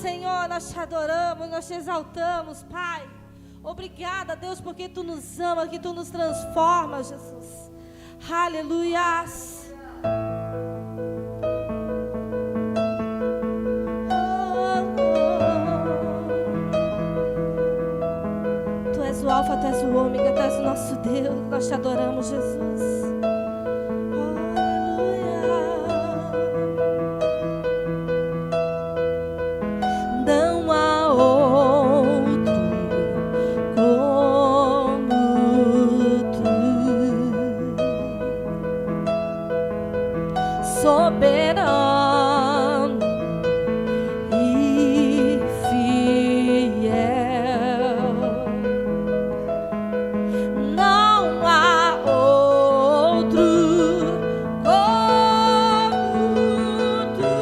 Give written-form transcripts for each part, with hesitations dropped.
Senhor, nós te adoramos, nós te exaltamos, Pai. Obrigada, Deus, porque Tu nos ama, que Tu nos transforma, Jesus. Aleluias. Tu és o Alfa, Tu és o Ômega, Tu és o nosso Deus. Nós te adoramos, Jesus. Soberano e fiel, não há outro como tu.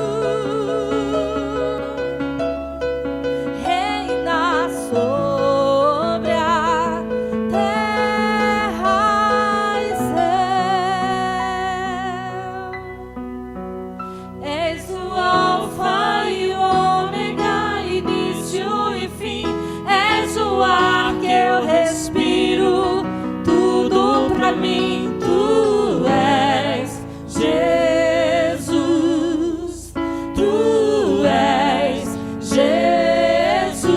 Reina sobre a terra e céu. És o Alfa e o Ômega, início e fim. És o ar que eu respiro, tudo pra mim. Tu és Jesus, Tu és Jesus.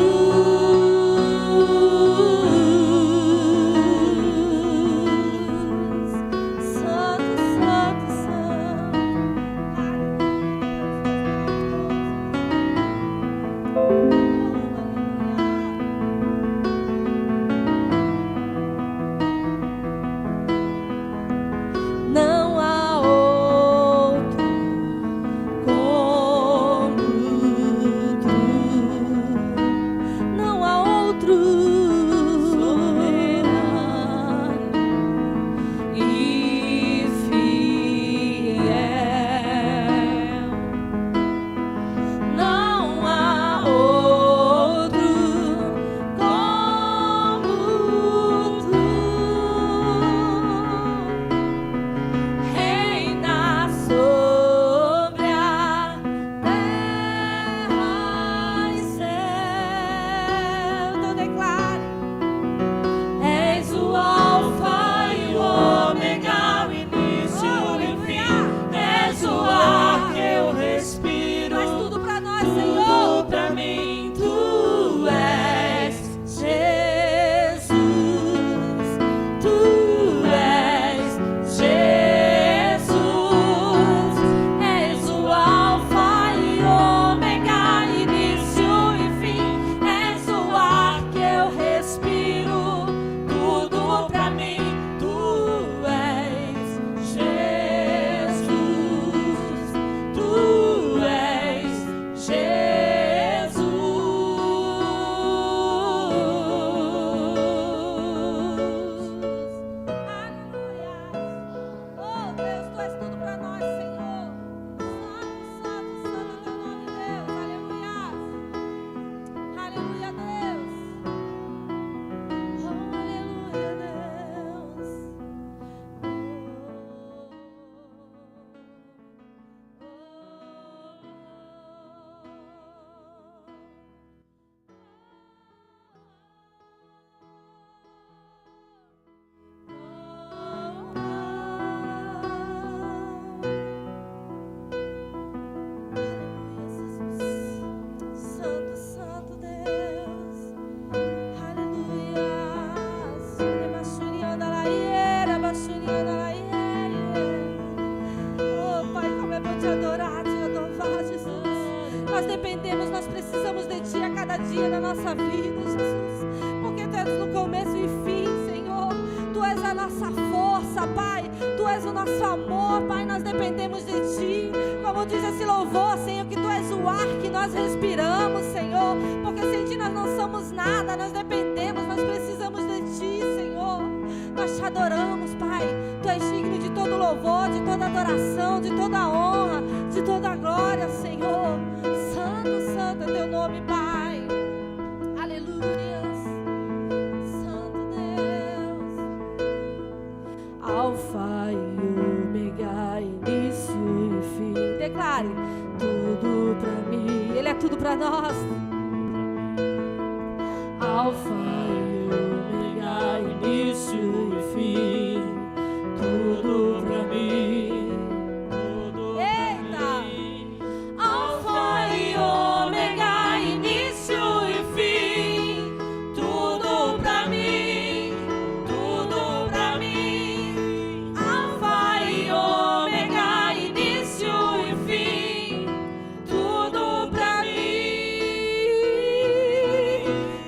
Santo, Santo, Santo. Não há outro como tu, não há outro soberano e fiel, não há outro como tu. Reina sobre a terra e céu. Então declare: és o Alfa e o Ômega, o início e o fim. És o ar que eu respiro. Faz tudo pra nós, Tudo Senhor. pra mim. Tu és Jesus. Tu és Jesus. És o Alfa e Ômega, início e fim. És o ar que eu respiro, tudo pra mim. Tu és Jesus. Tu és Jesus. Aleluia. Oh, Deus, Tu és tudo pra nós, Senhor. Santo, Santo, Santo é Teu nome, Deus. Aleluia. Aleluia, Deus. Oh, aleluia, Deus. Santo, Santo Deus. Aleluia. Oh, Pai, como é bom te adorar, te louvar, Jesus. Nós dependemos, nós precisamos de Ti a cada dia na nossa vida, Jesus. Porque Tu és no começo e fim, Senhor. Tu és a nossa força, Pai. Tu és o nosso amor, Pai. Nós dependemos de Ti. Como diz esse louvor, Senhor, que Tu és o ar que nós respiramos, Senhor. Porque sem Ti nós não somos nada. Nós dependemos, nós precisamos de Ti, Senhor. Nós te adoramos, Pai. Tu és digno de todo louvor, de toda adoração, de toda honra, de toda glória, Senhor. Santo, Santo é Teu nome, Pai. Aleluia. Santo Deus. Alfa e Ômega, início e fim. Declare: tudo pra mim. Ele é tudo pra para nós. Alfa e Ômega, início e fim, tudo pra mim, tudo pra mim. Alfa e Ômega, início e fim, tudo pra mim, tudo pra mim. Alfa e Ômega, início e fim, tudo pra mim.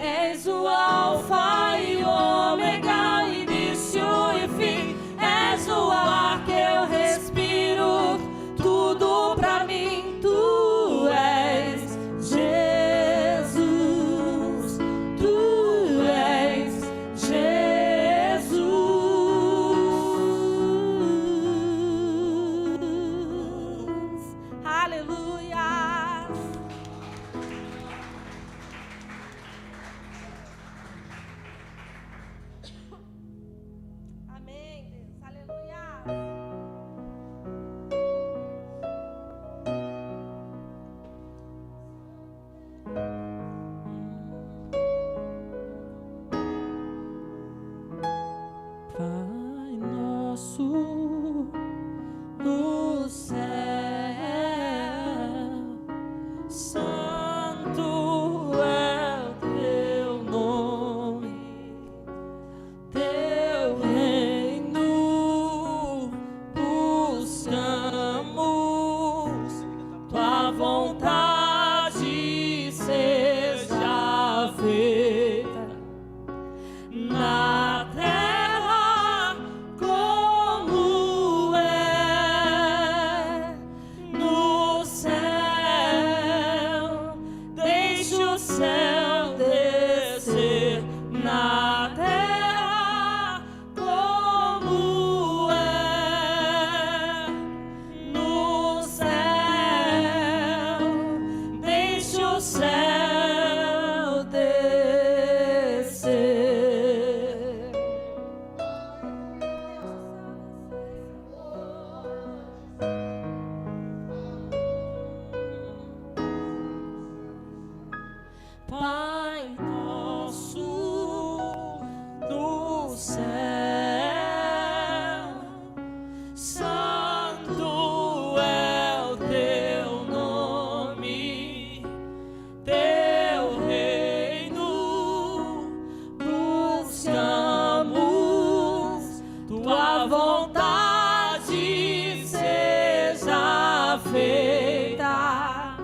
És o Alfa e Ômega, início e fim. És o ar que eu respiro, tudo pra mim. Tu és Jesus, tu és Jesus. Aleluia. Amém, Deus. Aleluia. Pai nosso no céu, santo é o teu nome, teu reino buscamos, tua vontade seja feita na terra como é no céu. Deixa o céu descer na terra como é no céu. Deixa o céu descer. Pai nosso do céu, santo é o teu nome, teu reino buscamos, tua vontade seja feita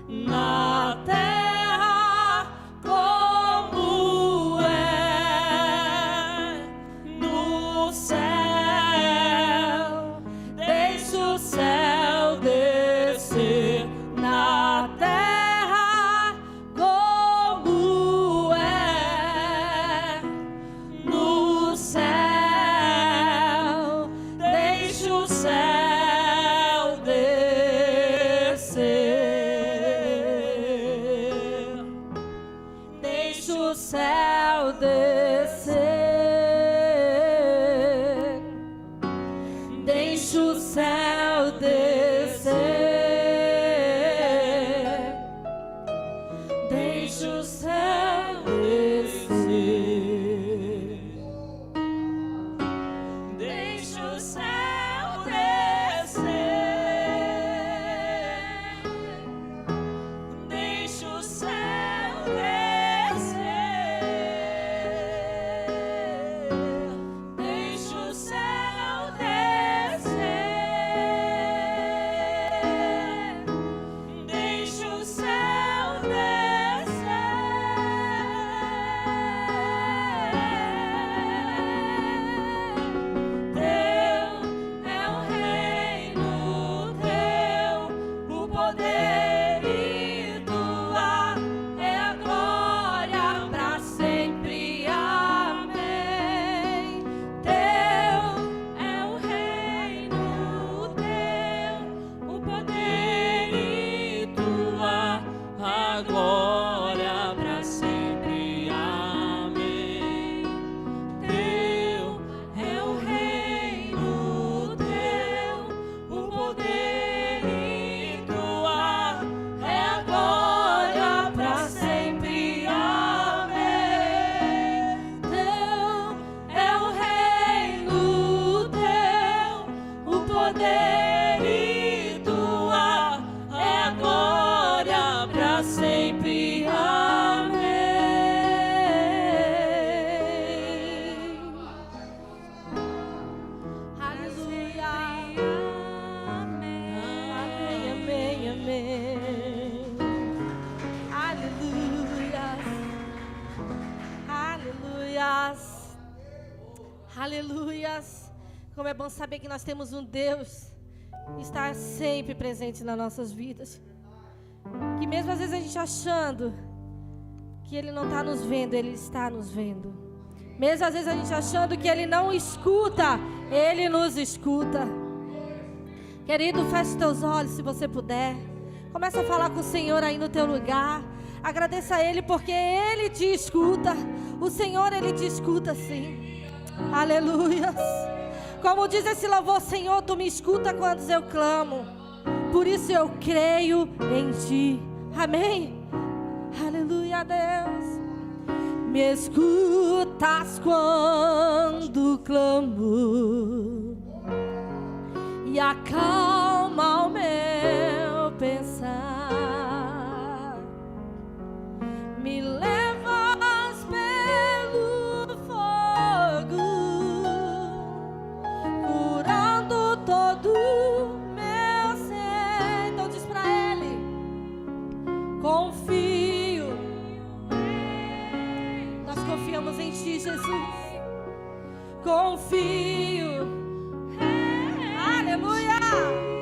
na terra como é no céu. Deixa o céu descer na terra como é no céu. Deixa o céu descer. Deixa o céu descer. Deixa o céu descer. Deixa o céu descer. Deixa o céu descer. Deixa o céu descer. Deixa o céu descer. Como é bom saber que nós temos um Deus que está sempre presente nas nossas vidas. Que mesmo às vezes a gente achando que Ele não está nos vendo, Ele está nos vendo. Mesmo às vezes a gente achando que Ele não escuta, Ele nos escuta. Querido, feche teus olhos se você puder. Começa a falar com o Senhor aí no teu lugar. Agradeça a Ele porque Ele te escuta. O Senhor, Ele te escuta sim. Aleluia. Como diz esse louvor, Senhor, Tu me escuta quando eu clamo. Por isso eu creio em Ti. Amém. Aleluia, Deus. Me escutas quando clamo e acalma o meu pensar. Me levas pelo fogo, curando todo meu ser. Então diz pra Ele: confio. Nós confiamos em Ti, Jesus. Confio. Aleluia.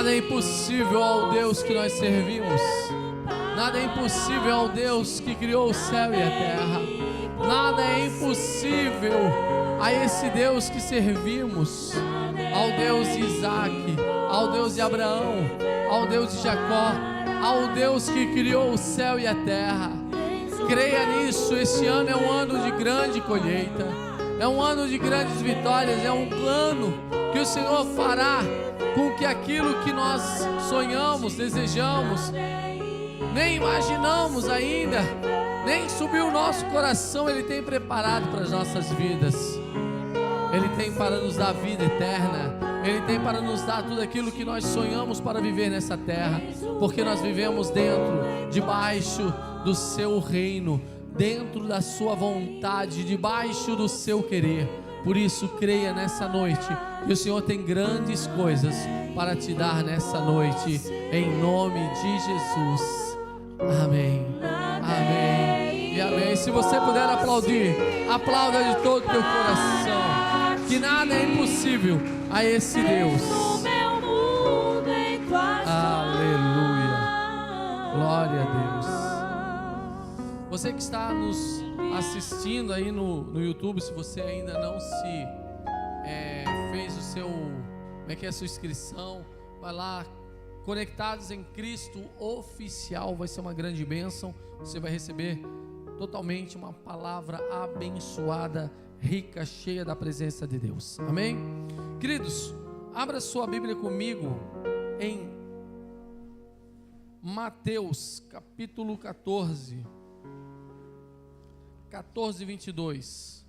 Nada é impossível ao Deus que nós servimos. Nada é impossível ao Deus que criou o céu e a terra. Nada é impossível a esse Deus que servimos, ao Deus de Isaac, ao Deus de Abraão, ao Deus de Jacó, ao Deus que criou o céu e a terra. Creia nisso. Este ano é um ano de grande colheita, é um ano de grandes vitórias, é um plano que o Senhor fará com que aquilo que nós sonhamos, desejamos, nem imaginamos ainda, nem subiu o nosso coração, Ele tem preparado para as nossas vidas. Ele tem para nos dar vida eterna. Ele tem para nos dar tudo aquilo que nós sonhamos para viver nessa terra, porque nós vivemos dentro, debaixo do seu reino, dentro da sua vontade, debaixo do seu querer. Por isso, creia nessa noite que o Senhor tem grandes coisas para te dar nessa noite, em nome de Jesus. Amém, amém e amém. Se você puder aplaudir, aplauda de todo o teu coração, que nada é impossível a esse Deus. Aleluia, glória a Deus. Você que está nos assistindo aí no YouTube, se você ainda não fez o seu, a sua inscrição, vai lá, Conectados em Cristo Oficial, vai ser uma grande bênção. Você vai receber totalmente uma palavra abençoada, rica, cheia da presença de Deus. Amém? Queridos, abra sua Bíblia comigo em Mateus capítulo 14, 22.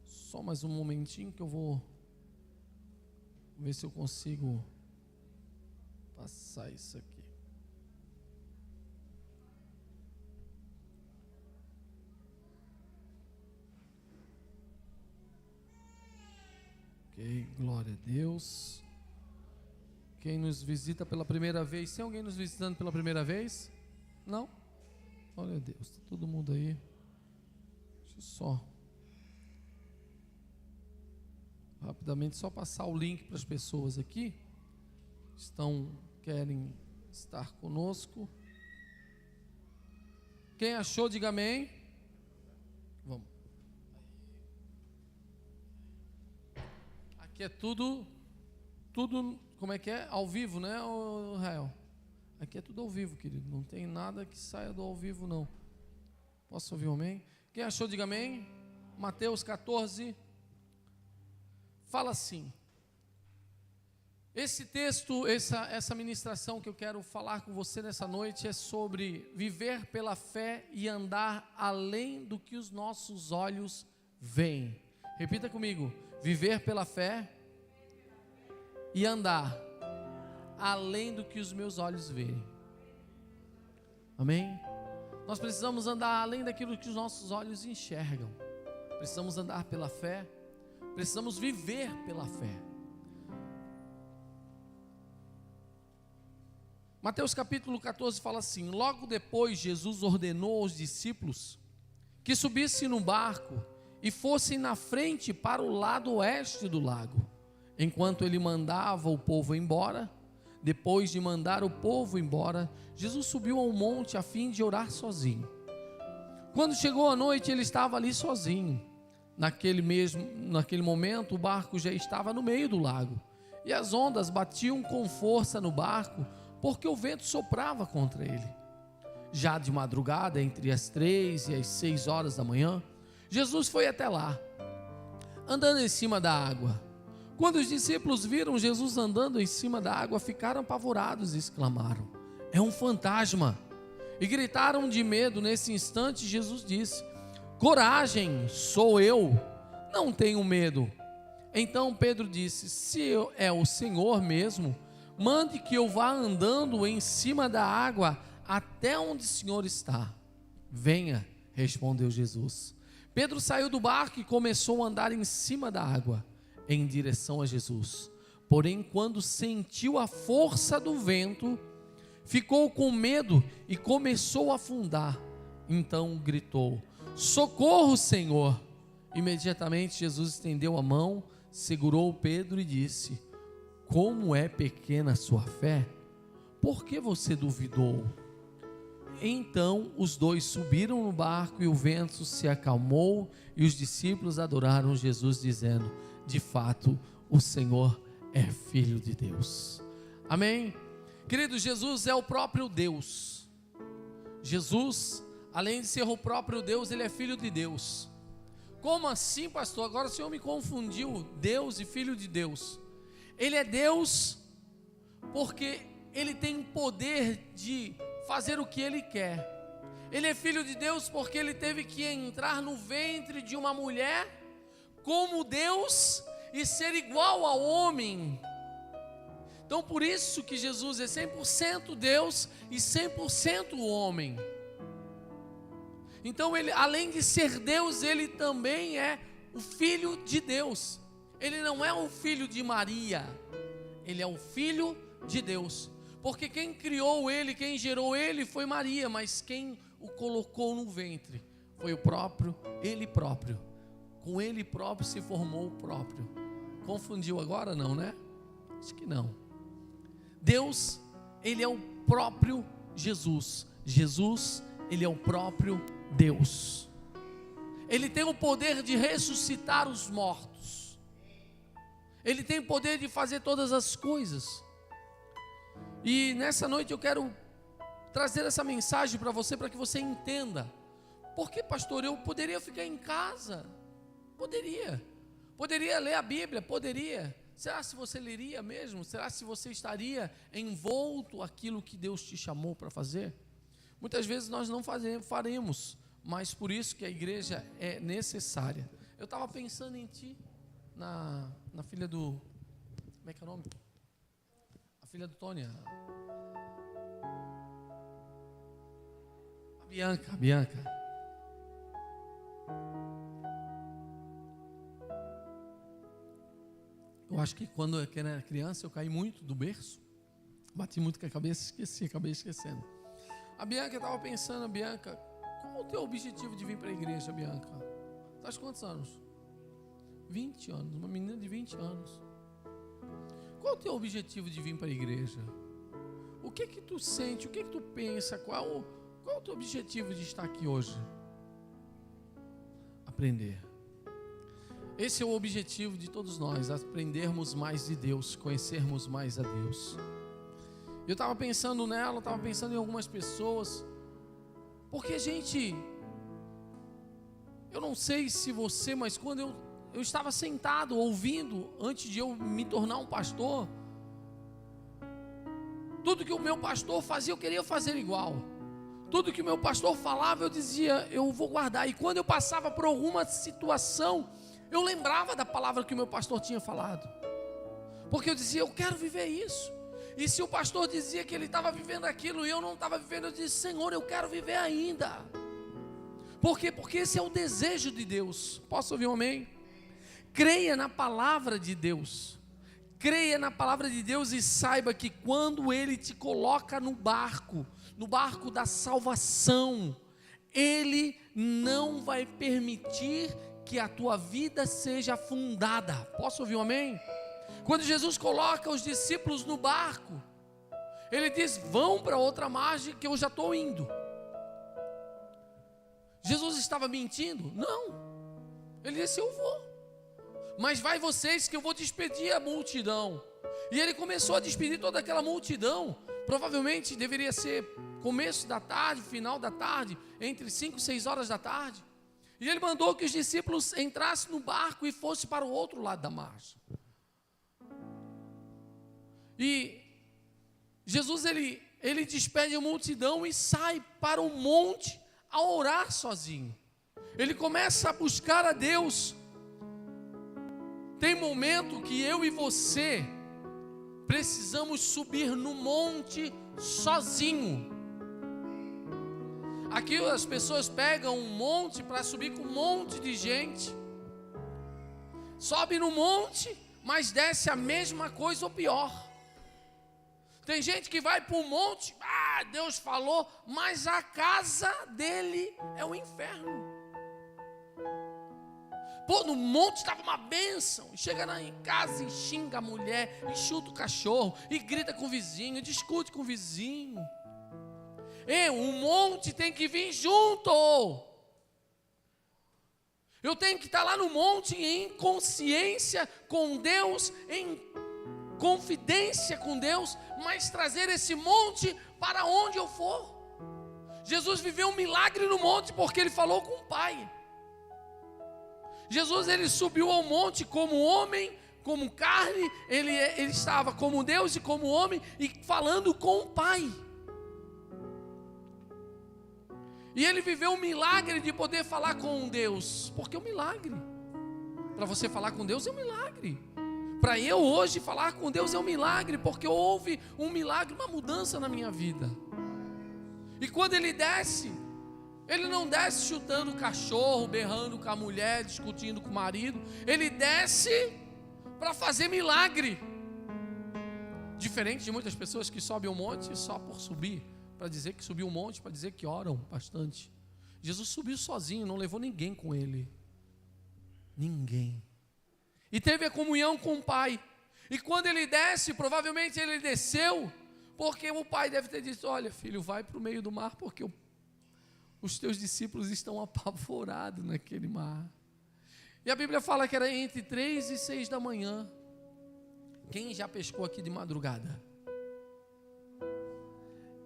Só mais um momentinho que eu vou ver se eu consigo passar isso aqui. Ok, glória a Deus. Quem nos visita pela primeira vez? Tem alguém nos visitando pela primeira vez? Não? Glória a Deus, está todo mundo aí. Deixa eu só rapidamente só passar o link para as pessoas aqui querem estar conosco. Quem achou, diga amém. Vamos. Aqui é tudo, como é que é? Ao vivo, né, Rael? Aqui é tudo ao vivo, querido. Não tem nada que saia do ao vivo, não. Posso ouvir um amém? Quem achou, diga amém. Mateus 14 fala assim. Esse texto, essa ministração que eu quero falar com você nessa noite é sobre viver pela fé e andar além do que os nossos olhos veem. Repita comigo: viver pela fé e andar além do que os meus olhos veem. Amém? Nós precisamos andar além daquilo que os nossos olhos enxergam. Precisamos andar pela fé, precisamos viver pela fé. Mateus capítulo 14 fala assim: logo depois Jesus ordenou aos discípulos que subissem no barco e fossem na frente para o lado oeste do lago, enquanto ele mandava o povo embora. Depois de mandar o povo embora, Jesus subiu ao monte a fim de orar sozinho. Quando chegou a noite, ele estava ali sozinho. Naquele momento, o barco já estava no meio do lago, e as ondas batiam com força no barco, porque o vento soprava contra ele. Já de madrugada, entre as 3 e as 6 horas da manhã, Jesus foi até lá, andando em cima da água. Quando os discípulos viram Jesus andando em cima da água, ficaram apavorados e exclamaram: é um fantasma! E gritaram de medo. Nesse instante, Jesus disse: coragem, sou eu, não tenho medo. Então Pedro disse: se é o Senhor mesmo, mande que eu vá andando em cima da água até onde o Senhor está. Venha, respondeu Jesus. Pedro saiu do barco e começou a andar em cima da água, em direção a Jesus. Porém, quando sentiu a força do vento, ficou com medo e começou a afundar. Então gritou: socorro, Senhor! Imediatamente Jesus estendeu a mão, segurou Pedro e disse: como é pequena a sua fé, por que você duvidou? Então os dois subiram no barco e o vento se acalmou e os discípulos adoraram Jesus dizendo: de fato, o Senhor é Filho de Deus. Amém? Querido, Jesus é o próprio Deus. Jesus, além de ser o próprio Deus, Ele é Filho de Deus. Como assim, pastor? Agora o Senhor me confundiu, Deus e Filho de Deus. Ele é Deus porque Ele tem poder de fazer o que Ele quer. Ele é Filho de Deus porque Ele teve que entrar no ventre de uma mulher como Deus e ser igual ao homem. Então por isso que Jesus é 100% Deus e 100% homem. Então ele, além de ser Deus, Ele também é o Filho de Deus. Ele não é um filho de Maria, Ele é um Filho de Deus. Porque quem criou Ele, quem gerou Ele foi Maria, mas quem o colocou no ventre foi o próprio, Ele próprio. Com Ele próprio se formou o próprio. Confundiu agora não, né? Acho que não. Deus, Ele é o próprio Jesus. Jesus, Ele é o próprio Deus. Ele tem o poder de ressuscitar os mortos. Ele tem o poder de fazer todas as coisas. E nessa noite eu quero trazer essa mensagem para você, para que você entenda. Por que, pastor, eu poderia ficar em casa? Poderia ler a Bíblia, poderia. Será se você leria mesmo? Será se você estaria envolto aquilo que Deus te chamou para fazer? Muitas vezes nós não faremos, mas por isso que a igreja é necessária. Eu estava pensando em ti, na filha do... Como é que é o nome? A filha do Tony. A Bianca. Eu acho que quando eu era criança eu caí muito do berço, bati muito com a cabeça, acabei esquecendo. A Bianca, eu estava pensando, Bianca, qual o teu objetivo de vir para a igreja, Bianca? Estás com quantos anos? 20 anos, uma menina de 20 anos. Qual o teu objetivo de vir para a igreja? O que que tu sente, o que que tu pensa, qual o teu objetivo de estar aqui hoje? Aprender. Esse é o objetivo de todos nós, aprendermos mais de Deus, conhecermos mais a Deus. Eu estava pensando nela, estava pensando em algumas pessoas, porque gente, eu não sei se você, mas quando eu estava sentado ouvindo, antes de eu me tornar um pastor, tudo que o meu pastor fazia eu queria fazer igual. Tudo que o meu pastor falava eu dizia, eu vou guardar. E quando eu passava por alguma situação, eu lembrava da palavra que o meu pastor tinha falado, porque eu dizia, eu quero viver isso. E se o pastor dizia que ele estava vivendo aquilo e eu não estava vivendo, eu disse, Senhor, eu quero viver ainda. Por quê? Porque esse é o desejo de Deus. Posso ouvir um amém? Creia na palavra de Deus. Creia na palavra de Deus e saiba que quando Ele te coloca no barco da salvação, Ele não vai permitir que a tua vida seja afundada. Posso ouvir um amém? Quando Jesus coloca os discípulos no barco, Ele diz, vão para outra margem que eu já estou indo. Jesus estava mentindo? Não. Ele disse, eu vou, mas vai vocês que eu vou despedir a multidão. E Ele começou a despedir toda aquela multidão. Provavelmente deveria ser começo da tarde, final da tarde, entre 5 e 6 horas da tarde. E Ele mandou que os discípulos entrassem no barco e fossem para o outro lado da margem. E Jesus, ele despede a multidão e sai para o monte a orar sozinho. Ele começa a buscar a Deus. Tem momento que eu e você precisamos subir no monte sozinho. Aqui as pessoas pegam um monte para subir com um monte de gente. Sobe no monte, mas desce a mesma coisa ou pior. Tem gente que vai para o monte, Deus falou, mas a casa dele é o inferno. Pô, no monte estava uma bênção. E chega lá em casa e xinga a mulher, e chuta o cachorro, e grita com o vizinho, e discute com o vizinho. O monte tem que vir junto. Eu tenho que estar lá no monte em consciência com Deus, em confidência com Deus, mas trazer esse monte para onde eu for. Jesus viveu um milagre no monte porque ele falou com o Pai. Jesus, ele subiu ao monte como homem, como carne, ele estava como Deus e como homem e falando com o Pai. E ele viveu um milagre de poder falar com Deus, porque é um milagre. Para você falar com Deus é um milagre. Para eu hoje falar com Deus é um milagre, porque houve um milagre, uma mudança na minha vida. E quando ele desce, ele não desce chutando o cachorro, berrando com a mulher, discutindo com o marido. Ele desce para fazer milagre. Diferente de muitas pessoas que sobem um monte só por subir, para dizer que subiu um monte, para dizer que oram bastante. Jesus subiu sozinho, não levou ninguém com ele. Ninguém. E teve a comunhão com o Pai. E quando ele desce, provavelmente ele desceu, porque o Pai deve ter dito: olha, filho, vai para o meio do mar, porque os teus discípulos estão apavorados naquele mar. E a Bíblia fala que era entre 3 e 6 da manhã. Quem já pescou aqui de madrugada?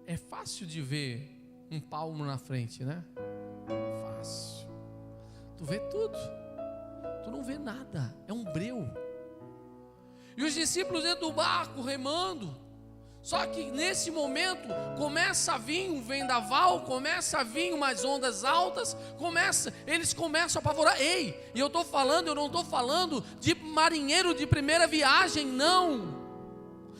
É fácil de ver um palmo na frente, né? Fácil. Tu vê tudo. Tu não vê nada. É um breu. E os discípulos dentro do barco remando. Só que nesse momento começa a vir um vendaval, começa a vir umas ondas altas, eles começam a apavorar. E eu não estou falando de marinheiro de primeira viagem, não.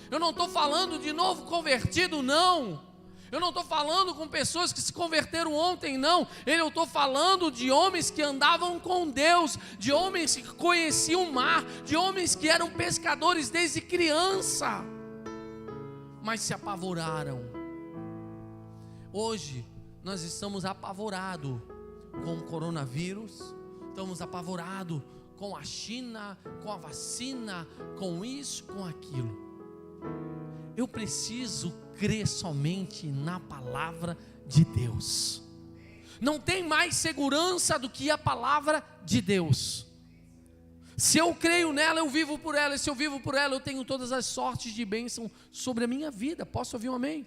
Eu não estou falando de novo convertido, não. Eu não estou falando com pessoas que se converteram ontem, não. Eu estou falando de homens que andavam com Deus, de homens que conheciam o mar, de homens que eram pescadores desde criança, mas se apavoraram. Hoje nós estamos apavorados com o coronavírus, estamos apavorados com a China, com a vacina, com isso, com aquilo. Eu preciso crer somente na palavra de Deus. Não tem mais segurança do que a palavra de Deus. Se eu creio nela, eu vivo por ela. E se eu vivo por ela, eu tenho todas as sortes de bênção sobre a minha vida. Posso ouvir um amém?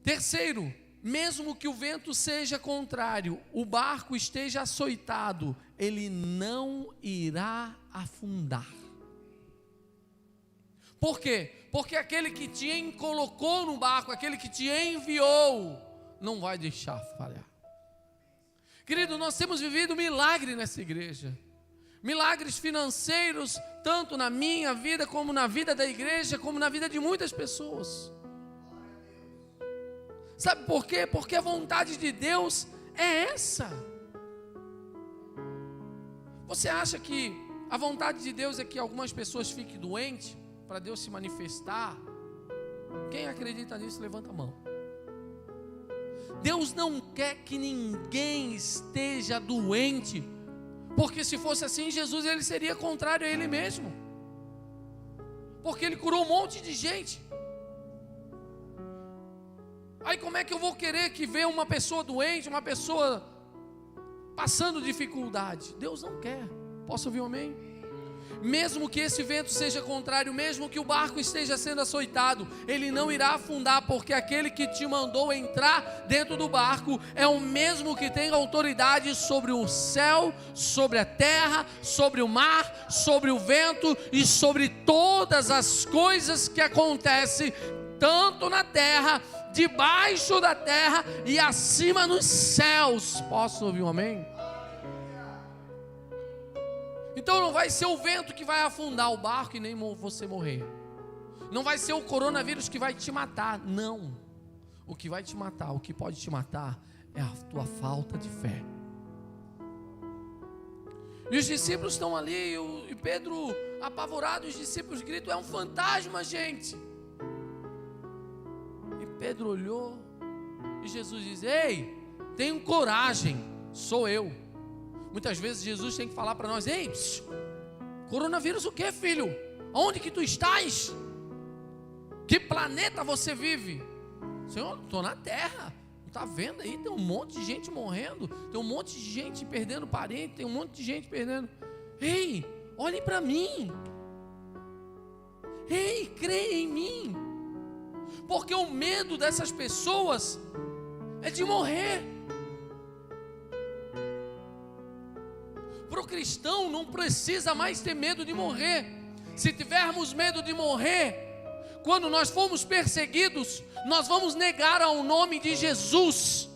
Terceiro, mesmo que o vento seja contrário, o barco esteja açoitado, ele não irá afundar. Por quê? Porque aquele que te colocou no barco, aquele que te enviou, não vai deixar falhar. Querido, nós temos vivido milagre nessa igreja. Milagres financeiros, tanto na minha vida, como na vida da igreja, como na vida de muitas pessoas. Sabe por quê? Porque a vontade de Deus é essa. Você acha que a vontade de Deus é que algumas pessoas fiquem doentes, para Deus se manifestar? Quem acredita nisso, levanta a mão. Deus não quer que ninguém esteja doente, porque se fosse assim, Jesus ele seria contrário a ele mesmo, porque ele curou um monte de gente. Aí como é que eu vou querer que ver uma pessoa doente, uma pessoa passando dificuldade? Deus não quer. Posso ouvir um amém? Mesmo que esse vento seja contrário, mesmo que o barco esteja sendo açoitado, ele não irá afundar, porque aquele que te mandou entrar dentro do barco é o mesmo que tem autoridade sobre o céu, sobre a terra, sobre o mar, sobre o vento e sobre todas as coisas que acontecem, tanto na terra, debaixo da terra e acima nos céus. Posso ouvir um amém? Então não vai ser o vento que vai afundar o barco e nem você morrer. Não vai ser o coronavírus que vai te matar, não. O que vai te matar, o que pode te matar é a tua falta de fé. E os discípulos estão ali, e Pedro apavorado, os discípulos gritam: é um fantasma, gente. E Pedro olhou, e Jesus diz: ei, tenham coragem, sou eu. Muitas vezes Jesus tem que falar para nós: ei, coronavírus o que, filho? Onde que tu estás? Que planeta você vive? Senhor, estou na terra. Não está vendo aí? Tem um monte de gente morrendo. Tem um monte de gente perdendo parente. Tem um monte de gente perdendo. Ei, olhe para mim. Ei, creia em mim. Porque o medo dessas pessoas é de morrer. Para o cristão não precisa mais ter medo de morrer. Se tivermos medo de morrer, quando nós formos perseguidos, nós vamos negar ao nome de Jesus.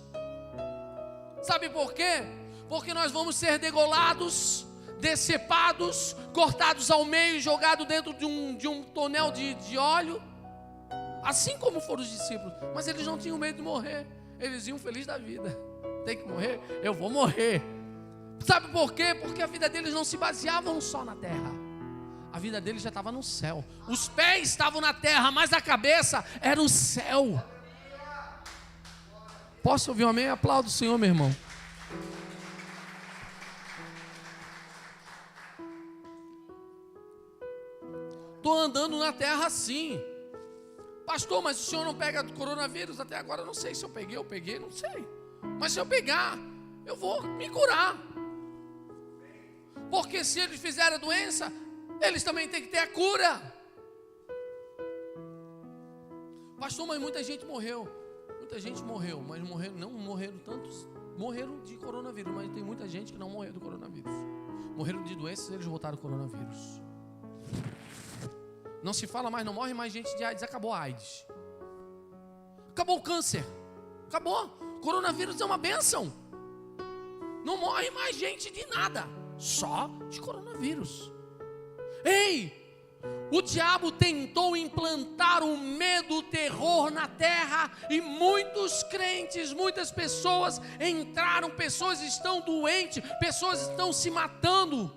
Sabe por quê? Porque nós vamos ser degolados, decepados, cortados ao meio e jogados dentro de um tonel de óleo, assim como foram os discípulos. Mas eles não tinham medo de morrer. Eles iam felizes da vida. Tem que morrer? Eu vou morrer. Sabe por quê? Porque a vida deles não se baseava só na terra. A vida deles já estava no céu. Os pés estavam na terra, mas a cabeça era o céu. Posso ouvir um amém? Aplauda o Senhor, meu irmão. Estou andando na terra assim. Pastor, mas o senhor não pega coronavírus? Até agora eu não sei se eu peguei, não sei. Mas se eu pegar, eu vou me curar. Porque se eles fizerem a doença, eles também têm que ter a cura. Pastor, mas muita gente morreu. Muita gente morreu, mas não morreram tantos. Morreram de coronavírus, mas tem muita gente que não morreu do coronavírus. Morreram de doenças e eles voltaram o coronavírus. Não se fala mais, não morre mais gente de AIDS. Acabou a AIDS. Acabou o câncer. Acabou. Coronavírus é uma bênção. Não morre mais gente de nada, só de coronavírus. Ei, o diabo tentou implantar o medo, o terror na terra, e muitos crentes, muitas pessoas entraram, pessoas estão doentes, pessoas estão se matando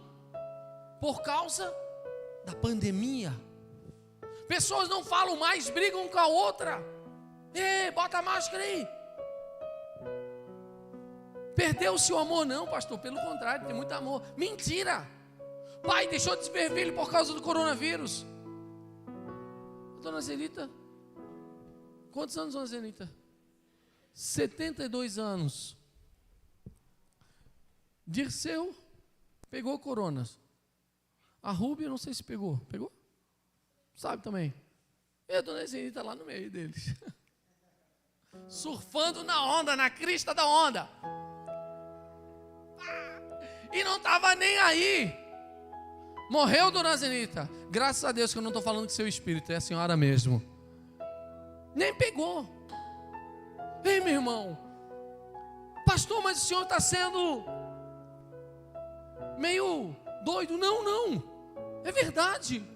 por causa da pandemia. Pessoas não falam mais, brigam com a outra. Ei, bota a máscara aí. Perdeu o seu amor? Não, pastor, pelo contrário, tem muito amor. Mentira. Pai deixou de se ver filho por causa do coronavírus. Dona Zenita, quantos anos, dona Zenita? 72 anos. Dirceu pegou coronas. A Rúbia, não sei se pegou. Pegou? Sabe também. E a dona Zenita lá no meio deles. Surfando na onda, na crista da onda. E não estava nem aí. Morreu, dona Zenita. Graças a Deus que eu não estou falando de seu espírito, é a senhora mesmo. Nem pegou. Ei, meu irmão. Pastor, mas o senhor está sendo meio doido. Não. É verdade.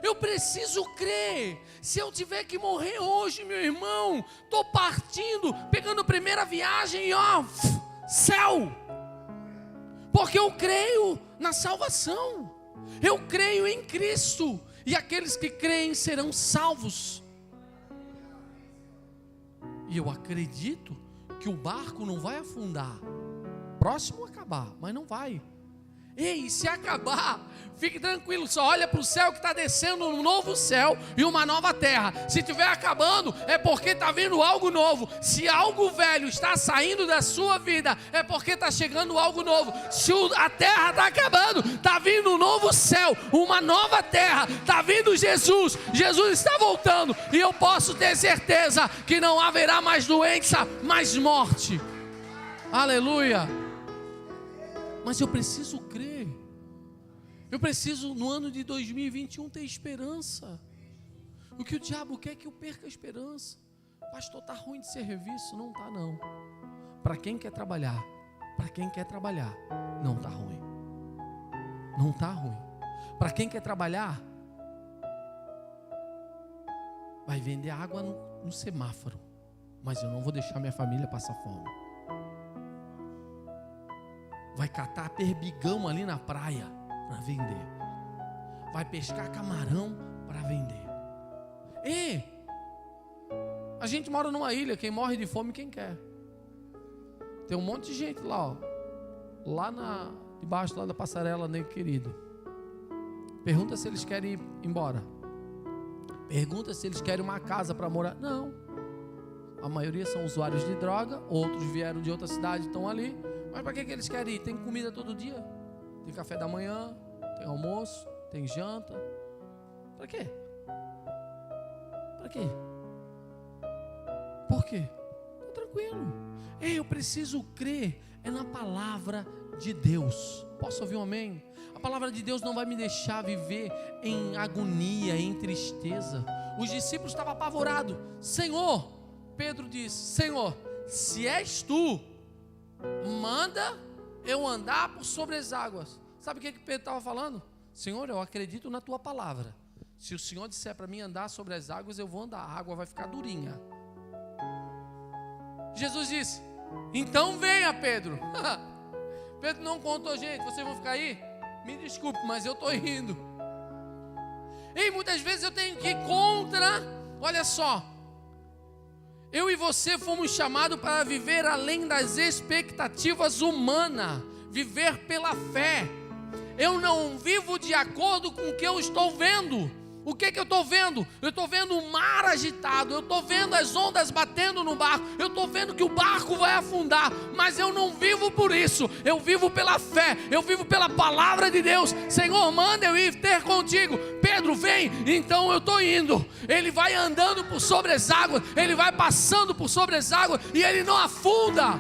Eu preciso crer. Se eu tiver que morrer hoje, meu irmão, estou partindo, pegando a primeira viagem e céu. Porque eu creio na salvação. Eu creio em Cristo. E aqueles que creem serão salvos. E eu acredito que o barco não vai afundar. Próximo a acabar, mas não vai. Ei, se acabar, fique tranquilo, só olha para o céu que está descendo um novo céu e uma nova terra. Se estiver acabando, é porque está vindo algo novo. Se algo velho está saindo da sua vida, é porque está chegando algo novo. Se a terra está acabando, está vindo um novo céu, uma nova terra, está vindo Jesus. Jesus está voltando e eu posso ter certeza que não haverá mais doença, mais morte. Aleluia. Mas eu preciso crer. Eu preciso, no ano de 2021, ter esperança. O que o diabo quer é que eu perca a esperança. Pastor, está ruim de ser revisto? Não está, não. Para quem quer trabalhar, não está ruim. Não está ruim. Para quem quer trabalhar, vai vender água no semáforo. Mas eu não vou deixar minha família passar fome. Vai catar perbigão ali na praia para vender. Vai pescar camarão para vender. E a gente mora numa ilha, quem morre de fome, quem quer. Tem um monte de gente lá, ó. debaixo lá da passarela, nego querido. Pergunta se eles querem ir embora. Pergunta se eles querem uma casa para morar. Não. A maioria são usuários de droga, outros vieram de outra cidade, estão ali. Mas para que eles querem ir? Tem comida todo dia. Tem café da manhã, tem almoço, tem janta. Para quê? Para quê? Por quê? Está tranquilo. Eu preciso crer na palavra de Deus. Posso ouvir um amém? A palavra de Deus não vai me deixar viver em agonia, em tristeza. Os discípulos estavam apavorados. Senhor, Pedro disse, Senhor, se és tu, manda eu andar por sobre as águas. Sabe o que Pedro estava falando? Senhor, eu acredito na tua palavra. Se o Senhor disser para mim andar sobre as águas, eu vou andar, a água vai ficar durinha. Jesus disse, então venha, Pedro. Pedro não contou, gente, vocês vão ficar aí? Me desculpe, mas eu estou indo. E muitas vezes eu tenho que ir contra. Olha só, eu e você fomos chamados para viver além das expectativas humanas, viver pela fé. Eu não vivo de acordo com o que eu estou vendo. O que eu estou vendo? Eu estou vendo o mar agitado, eu estou vendo as ondas batendo no barco, eu estou vendo que o barco vai afundar, mas eu não vivo por isso, eu vivo pela fé, eu vivo pela palavra de Deus. Senhor, manda eu ir ter contigo. Pedro, vem. Então eu estou indo. Ele vai andando por sobre as águas, ele vai passando por sobre as águas e ele não afunda.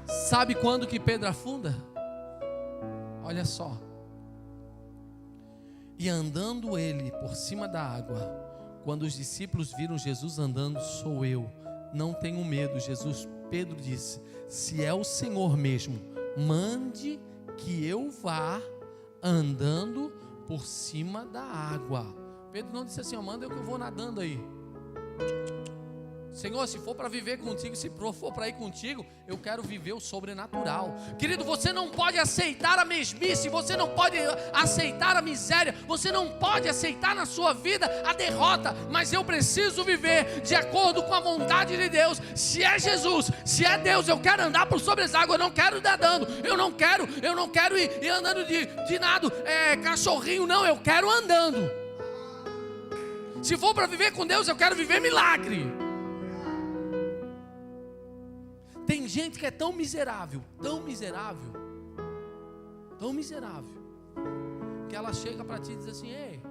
Sabe quando que Pedro afunda? Olha só, e andando ele por cima da água, quando os discípulos viram Jesus andando, sou eu, não tenho medo. Pedro disse, se é o Senhor mesmo, mande que eu vá andando por cima da água. Pedro não disse assim, manda eu que eu vou nadando aí. Senhor, se for para viver contigo, se for para ir contigo, eu quero viver o sobrenatural. Querido, você não pode aceitar a mesmice, você não pode aceitar a miséria, você não pode aceitar na sua vida a derrota, mas eu preciso viver de acordo com a vontade de Deus. Se é Jesus, se é Deus, eu quero andar por sobre as águas, eu não quero ir nadando, eu não quero ir andando de nado, cachorrinho, não, eu quero andando. Se for para viver com Deus, eu quero viver milagre. Tem gente que é tão miserável, que ela chega para ti e diz assim, ei,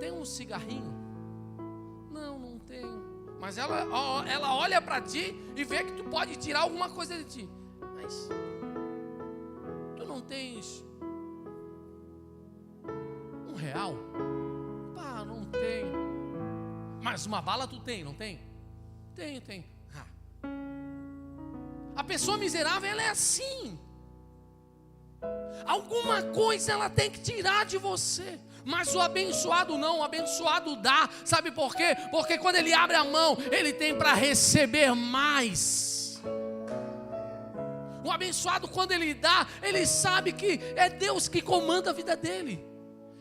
tem um cigarrinho? Não tenho. Mas ela olha para ti e vê que tu pode tirar alguma coisa de ti. Mas tu não tens R$1? Pá, não tenho. Mas uma bala tu tem, não tem? Tenho. A pessoa miserável, ela é assim. Alguma coisa ela tem que tirar de você. Mas o abençoado não, o abençoado dá. Sabe por quê? Porque quando ele abre a mão, ele tem para receber mais. O abençoado, quando ele dá, ele sabe que é Deus que comanda a vida dele.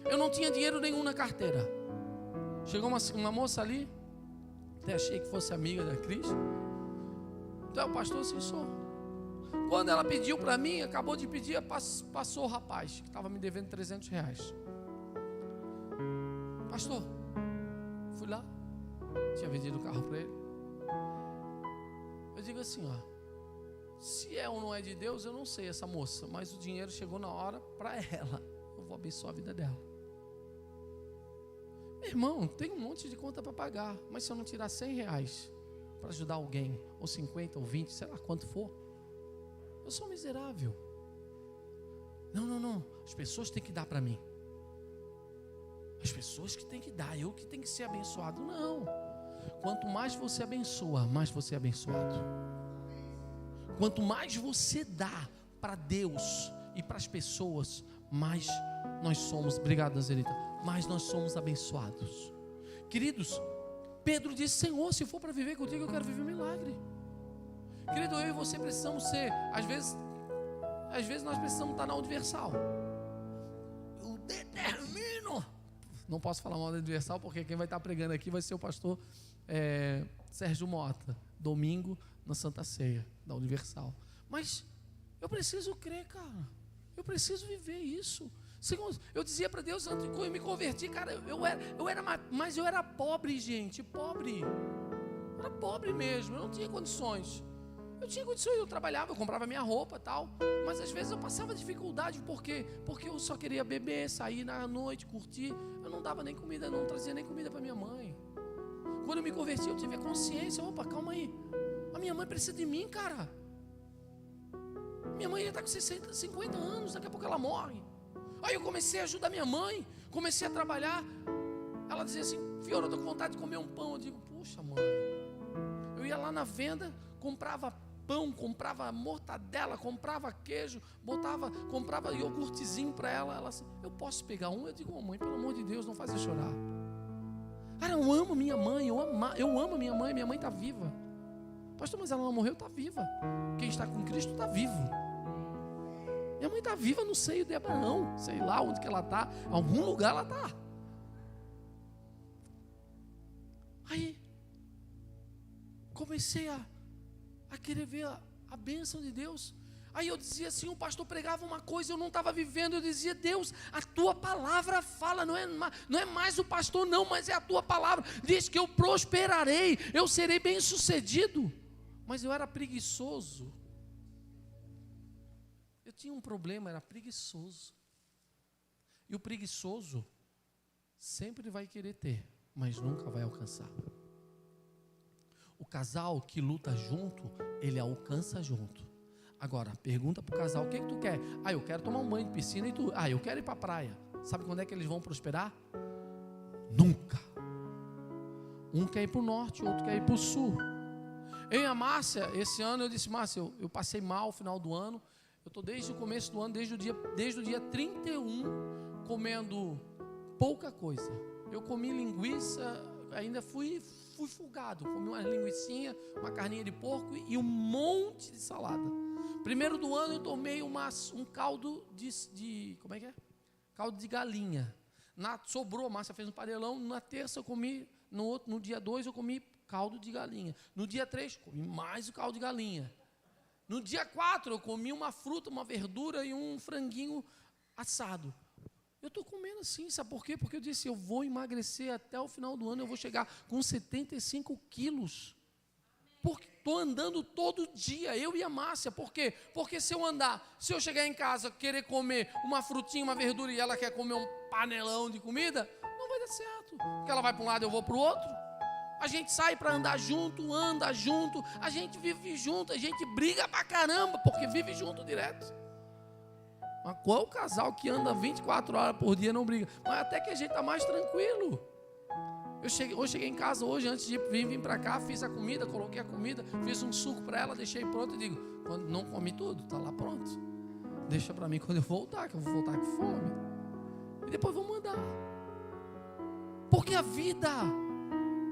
Eu não tinha dinheiro nenhum na carteira. Chegou uma moça ali, até achei que fosse amiga da Cris. Tu é o pastor? Sim, sou. Quando ela pediu para mim, acabou de pedir, passou o rapaz que estava me devendo R$300. Pastor, fui lá, tinha vendido o carro para ele. Eu digo assim, se é ou não é de Deus, eu não sei essa moça, mas o dinheiro chegou na hora para ela. Eu vou abençoar a vida dela. Meu irmão, tem um monte de conta para pagar, mas se eu não tirar R$100 para ajudar alguém, ou 50, ou 20, sei lá quanto for, eu sou miserável. Não, as pessoas têm que dar para mim. As pessoas que têm que dar, eu que tenho que ser abençoado. Não, quanto mais você abençoa, mais você é abençoado. Quanto mais você dá para Deus e para as pessoas, mais nós somos, obrigado Nazarita, mais nós somos abençoados. Queridos, Pedro disse, Senhor, se for para viver contigo, eu quero viver um milagre. Querido, eu e você precisamos ser, às vezes nós precisamos estar na Universal. Eu determino. Não posso falar mal da Universal, porque quem vai estar pregando aqui vai ser o pastor Sérgio Mota, domingo, na Santa Ceia da Universal. Mas eu preciso crer, cara. Eu preciso viver isso. Eu dizia para Deus, antes que eu me converti, cara, mas eu era pobre, gente, pobre. Eu era pobre mesmo, eu não tinha condições. Eu trabalhava, eu comprava minha roupa e tal, mas às vezes eu passava dificuldade, porque eu só queria beber, sair na noite, curtir. Eu não dava nem comida, não trazia nem comida para minha mãe. Quando eu me converti, eu tive a consciência, opa, calma aí, a minha mãe precisa de mim, cara. Minha mãe já está com 60, 50 anos, daqui a pouco ela morre. Aí eu comecei a ajudar minha mãe, comecei a trabalhar. Ela dizia assim, Fiora, eu estou com vontade de comer um pão. Eu digo, puxa mãe, eu ia lá na venda, comprava pão, comprava mortadela, comprava queijo, comprava iogurtezinho para ela. Ela assim, eu posso pegar um? Eu digo, oh, mãe, pelo amor de Deus, não faz eu chorar. Cara, eu amo minha mãe, eu amo minha mãe está viva. Pastor, mas ela não morreu, está viva. Quem está com Cristo está vivo. Minha mãe está viva no seio de Abraão, sei lá onde que ela está, em algum lugar ela está. Aí, comecei a querer ver a bênção de Deus. Aí eu dizia assim, o pastor pregava uma coisa, eu não estava vivendo. Eu dizia, Deus, a tua palavra fala, não é mais o pastor não, mas é a tua palavra. Diz que eu prosperarei, eu serei bem sucedido. Mas eu era preguiçoso. Eu tinha um problema, era preguiçoso. E o preguiçoso sempre vai querer ter, mas nunca vai alcançar. O casal que luta junto, ele alcança junto. Agora, pergunta para o casal, o que tu quer? Eu quero tomar um banho de piscina e tu? Eu quero ir para a praia. Sabe quando é que eles vão prosperar? Nunca. Um quer ir para o norte, o outro quer ir para o sul. Eu e a Márcia, esse ano eu disse, Márcia, eu passei mal no final do ano. Eu estou desde o começo do ano, desde o dia 31, comendo pouca coisa. Eu comi linguiça, ainda fui folgado. Comi uma linguicinha, uma carninha de porco e um monte de salada. Primeiro do ano eu tomei um caldo de como é que é? Caldo de galinha. Sobrou, a Márcia fez um panelão. Na terça eu comi, no dia 2 eu comi caldo de galinha. No dia 3 comi mais o caldo de galinha. No dia 4 eu comi uma fruta, uma verdura e um franguinho assado. Eu estou comendo assim, sabe por quê? Porque eu disse, eu vou emagrecer até o final do ano, eu vou chegar com 75 quilos. Porque estou andando todo dia, eu e a Márcia. Por quê? Porque se eu chegar em casa, querer comer uma frutinha, uma verdura e ela quer comer um panelão de comida, não vai dar certo. Porque ela vai para um lado e eu vou para o outro. A gente sai para andar junto, anda junto, a gente vive junto, a gente briga pra caramba, porque vive junto direto. Mas qual casal que anda 24 horas por dia não briga? Mas até que a gente está mais tranquilo. Eu cheguei em casa hoje, antes de vir para cá, fiz a comida, coloquei a comida, fiz um suco para ela, deixei pronto e digo, quando não comi tudo, está lá pronto. Deixa para mim quando eu voltar, que eu vou voltar com fome. E depois vamos andar. Porque a vida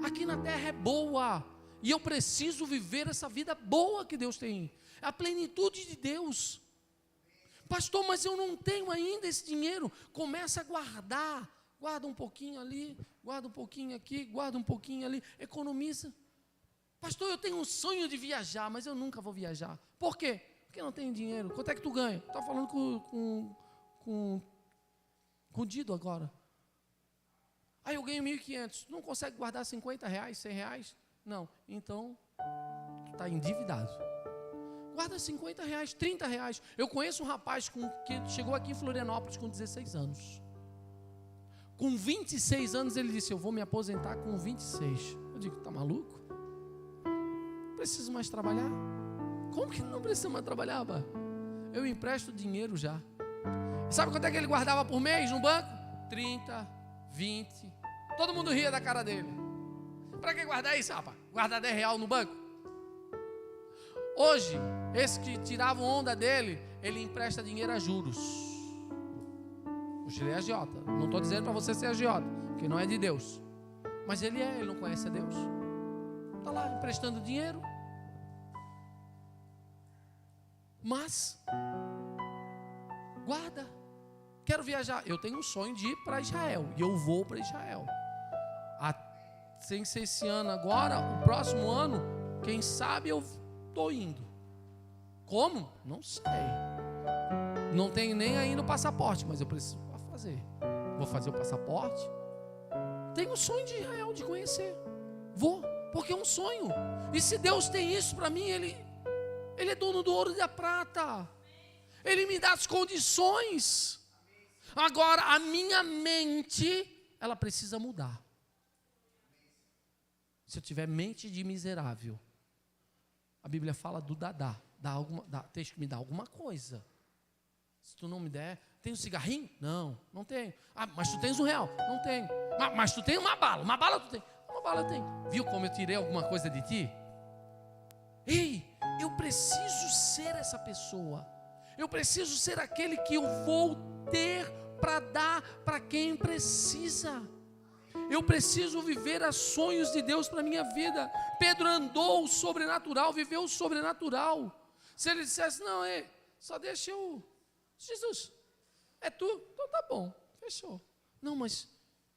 aqui na terra é boa. E eu preciso viver essa vida boa que Deus tem. A plenitude de Deus. Pastor, mas eu não tenho ainda esse dinheiro. Começa a guardar. Guarda um pouquinho ali, guarda um pouquinho aqui, guarda um pouquinho ali. Economiza. Pastor, eu tenho um sonho de viajar, mas eu nunca vou viajar. Por quê? Porque não tenho dinheiro. Quanto é que tu ganha? Estou falando com o Dido agora. Aí eu ganho 1.500. Tu não consegue guardar 50 reais, 100 reais? Não. Então, tu está endividado. Guarda 50 reais, 30 reais. Eu conheço um rapaz que chegou aqui em Florianópolis com 16 anos. Com 26 anos ele disse, eu vou me aposentar com 26. Eu digo, tá maluco? Não preciso mais trabalhar. Como que não precisa mais trabalhar, pá? Eu empresto dinheiro já. Sabe quanto é que ele guardava por mês no banco? 30, 20. Todo mundo ria da cara dele. Para que guardar isso, rapaz? Guardar 10 reais no banco? Hoje, esse que tirava onda dele, ele empresta dinheiro a juros. Hoje ele é agiota. Não estou dizendo para você ser agiota, porque não é de Deus. Mas ele não conhece a Deus. Está lá emprestando dinheiro. Mas, guarda. Quero viajar. Eu tenho um sonho de ir para Israel. E eu vou para Israel. Sem ser esse ano agora, o próximo ano, quem sabe eu estou indo. Como? Não sei. Não tenho nem ainda o passaporte, mas eu preciso fazer. Vou fazer o passaporte. Tenho um sonho de Israel, de conhecer. Vou, porque é um sonho. E se Deus tem isso para mim, Ele é dono do ouro e da prata. Ele me dá as condições. Agora, a minha mente, ela precisa mudar. Se eu tiver mente de miserável, a Bíblia fala do dadá. Tens que me dar alguma coisa. Se tu não me der, tem um cigarrinho? Não, não tenho. Ah, mas tu tens R$1? Não tenho. Mas tu tem uma bala tu tem. Uma bala eu tenho. Viu como eu tirei alguma coisa de ti? Ei, eu preciso ser essa pessoa. Eu preciso ser aquele que eu vou ter para dar para quem precisa. Eu preciso viver os sonhos de Deus para a minha vida. Pedro andou o sobrenatural, viveu o sobrenatural. Se ele dissesse, não, só deixa eu... Jesus, é tu? Então tá bom, fechou. Não, mas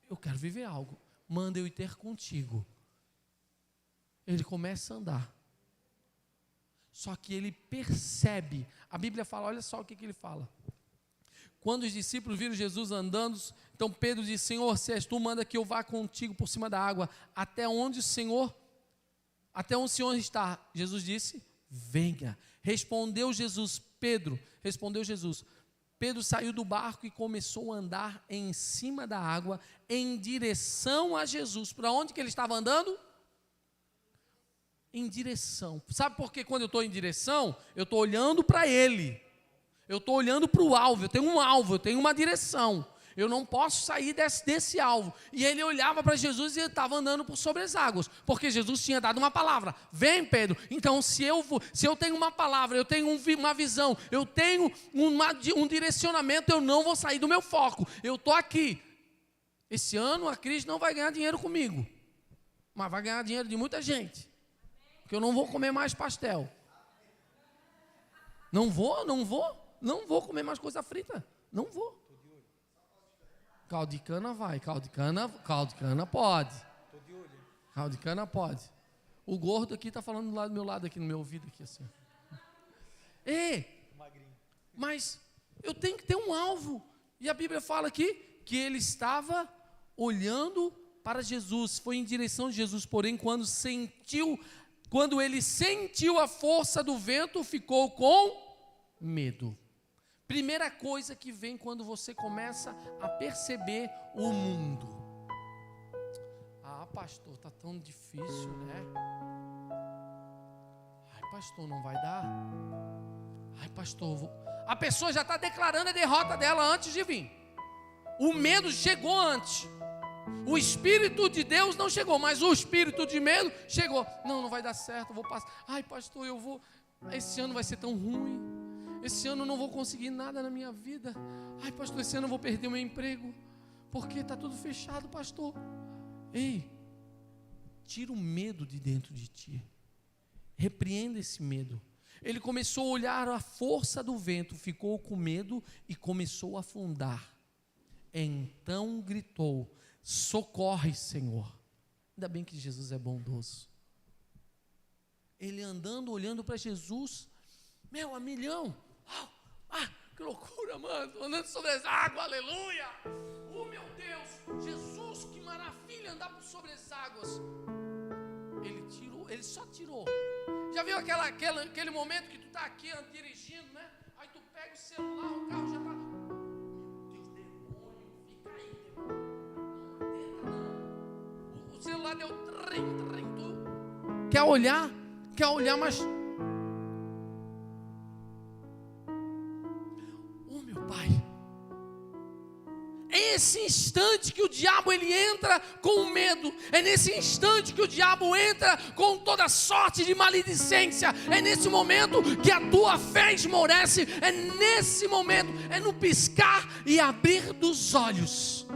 eu quero viver algo. Manda eu ir ter contigo. Ele começa a andar. Só que ele percebe. A Bíblia fala, olha só o que ele fala. Quando os discípulos viram Jesus andando, então Pedro disse, Senhor, se és tu, manda que eu vá contigo por cima da água, até onde o Senhor está. Jesus disse, venha. Respondeu Jesus, Pedro saiu do barco e começou a andar em cima da água, em direção a Jesus. Para onde que ele estava andando? Em direção. Sabe por que quando eu estou em direção, eu estou olhando para ele. Eu estou olhando para o alvo, eu tenho um alvo, eu tenho uma direção. Eu não posso sair desse alvo. E ele olhava para Jesus e ele estava andando por sobre as águas, porque Jesus tinha dado uma palavra. Vem, Pedro. Então, se eu tenho uma palavra, eu tenho uma visão, eu tenho um direcionamento, eu não vou sair do meu foco. Eu estou aqui. Esse ano a Cris não vai ganhar dinheiro comigo, mas vai ganhar dinheiro de muita gente, porque eu não vou comer mais pastel. Não vou comer mais coisa frita. Não vou. Caldo de cana vai. Caldo de cana pode. Caldo de cana pode. O gordo aqui está falando do meu lado, aqui no meu ouvido, aqui assim. Mas eu tenho que ter um alvo. E a Bíblia fala aqui que ele estava olhando para Jesus. Foi em direção de Jesus, porém, quando ele sentiu a força do vento, ficou com medo. Primeira coisa que vem quando você começa a perceber o mundo. Ah, pastor, está tão difícil, né? Ai, pastor, não vai dar? Ai, pastor, a pessoa já está declarando a derrota dela antes de vir. O medo chegou antes. O Espírito de Deus não chegou, mas o Espírito de medo chegou. Não vai dar certo, eu vou passar. Ai, pastor, esse ano vai ser tão ruim. Esse ano eu não vou conseguir nada na minha vida. Ai, pastor, esse ano eu vou perder o meu emprego, porque está tudo fechado, pastor. Ei, tira o medo de dentro de ti. Repreenda esse medo. Ele começou a olhar a força do vento, ficou com medo e começou a afundar. Então gritou, socorre, Senhor. Ainda bem que Jesus é bondoso. Ele andando, olhando para Jesus, a milhão. Que loucura, mano. Estou andando sobre as águas, aleluia. Oh, meu Deus, Jesus, que maravilha andar por sobre as águas. Ele só tirou. Já viu aquele momento que tu está aqui dirigindo, né? Aí tu pega o celular, o carro já está. Meu Deus, demônio, fica aí, demônio. Não entra não. O celular deu trim, tu quer olhar, mas... nesse instante que o diabo ele entra com medo, é nesse instante que o diabo entra com toda sorte de maledicência, é nesse momento que a tua fé esmorece, é nesse momento, é no piscar e abrir dos olhos.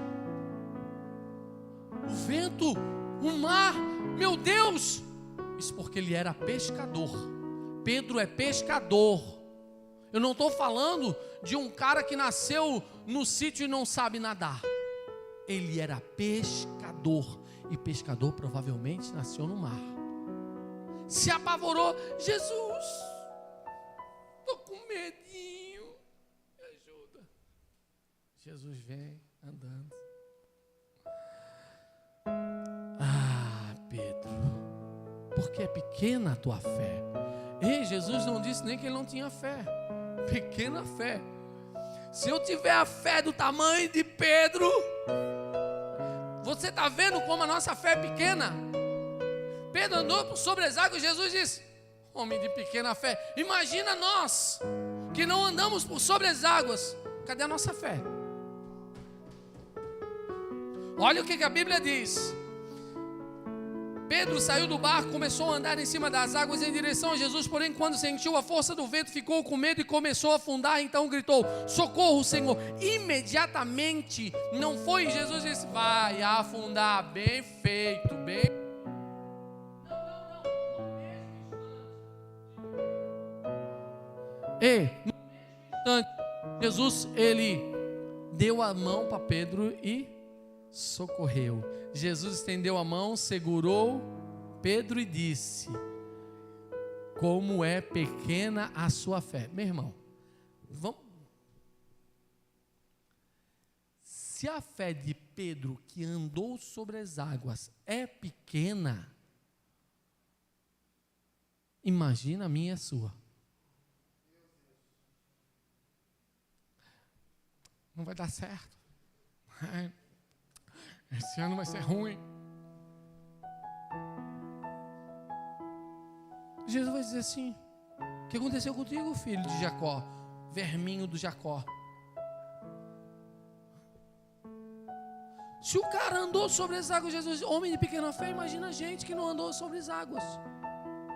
O vento, o mar, meu Deus, isso porque ele era pescador. Pedro é pescador. Eu não estou falando de um cara que nasceu no sítio e não sabe nadar. Ele era pescador. E pescador provavelmente nasceu no mar. se apavorou. Jesus, estou com medinho, me ajuda. Jesus vem andando. Ah, Pedro, porque é pequena a tua fé. Ei, Jesus não disse nem que ele não tinha fé. Pequena fé. Se eu tiver a fé do tamanho de Pedro, você está vendo como a nossa fé é pequena? Pedro andou sobre as águas, Jesus disse: homem de pequena fé. Imagina nós, que não andamos por sobre as águas. Cadê a nossa fé? Olha o que a Bíblia diz. Pedro saiu do barco, começou a andar em cima das águas em direção a Jesus, porém quando sentiu a força do vento, ficou com medo e começou a afundar, então gritou: socorro, Senhor. Imediatamente, não foi, Jesus disse: vai afundar, bem feito, bem. No mesmo instante, Jesus, ele deu a mão para Pedro e socorreu. Jesus estendeu a mão, segurou Pedro e disse: como é pequena a sua fé. Meu irmão, vamos. Se a fé de Pedro, que andou sobre as águas, é pequena, imagina a minha e a sua. Não vai dar certo. Esse ano vai ser ruim. Jesus vai dizer assim: o que aconteceu contigo, filho de Jacó? Verminho do Jacó. Se o cara andou sobre as águas, Jesus, homem de pequena fé, imagina a gente que não andou sobre as águas.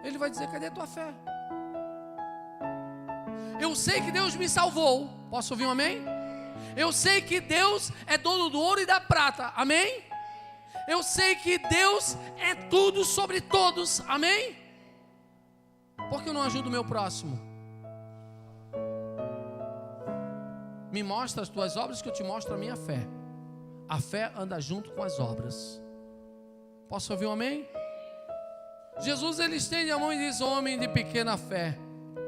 Ele vai dizer: cadê a tua fé? Eu sei que Deus me salvou. Posso ouvir um amém? Eu sei que Deus é dono do ouro e da prata, amém? Eu sei que Deus é tudo sobre todos, amém? Por que eu não ajudo o meu próximo? Me mostra as tuas obras que eu te mostro a minha fé. A fé anda junto com as obras. Posso ouvir um amém? Jesus, ele estende a mão e diz: homem de pequena fé,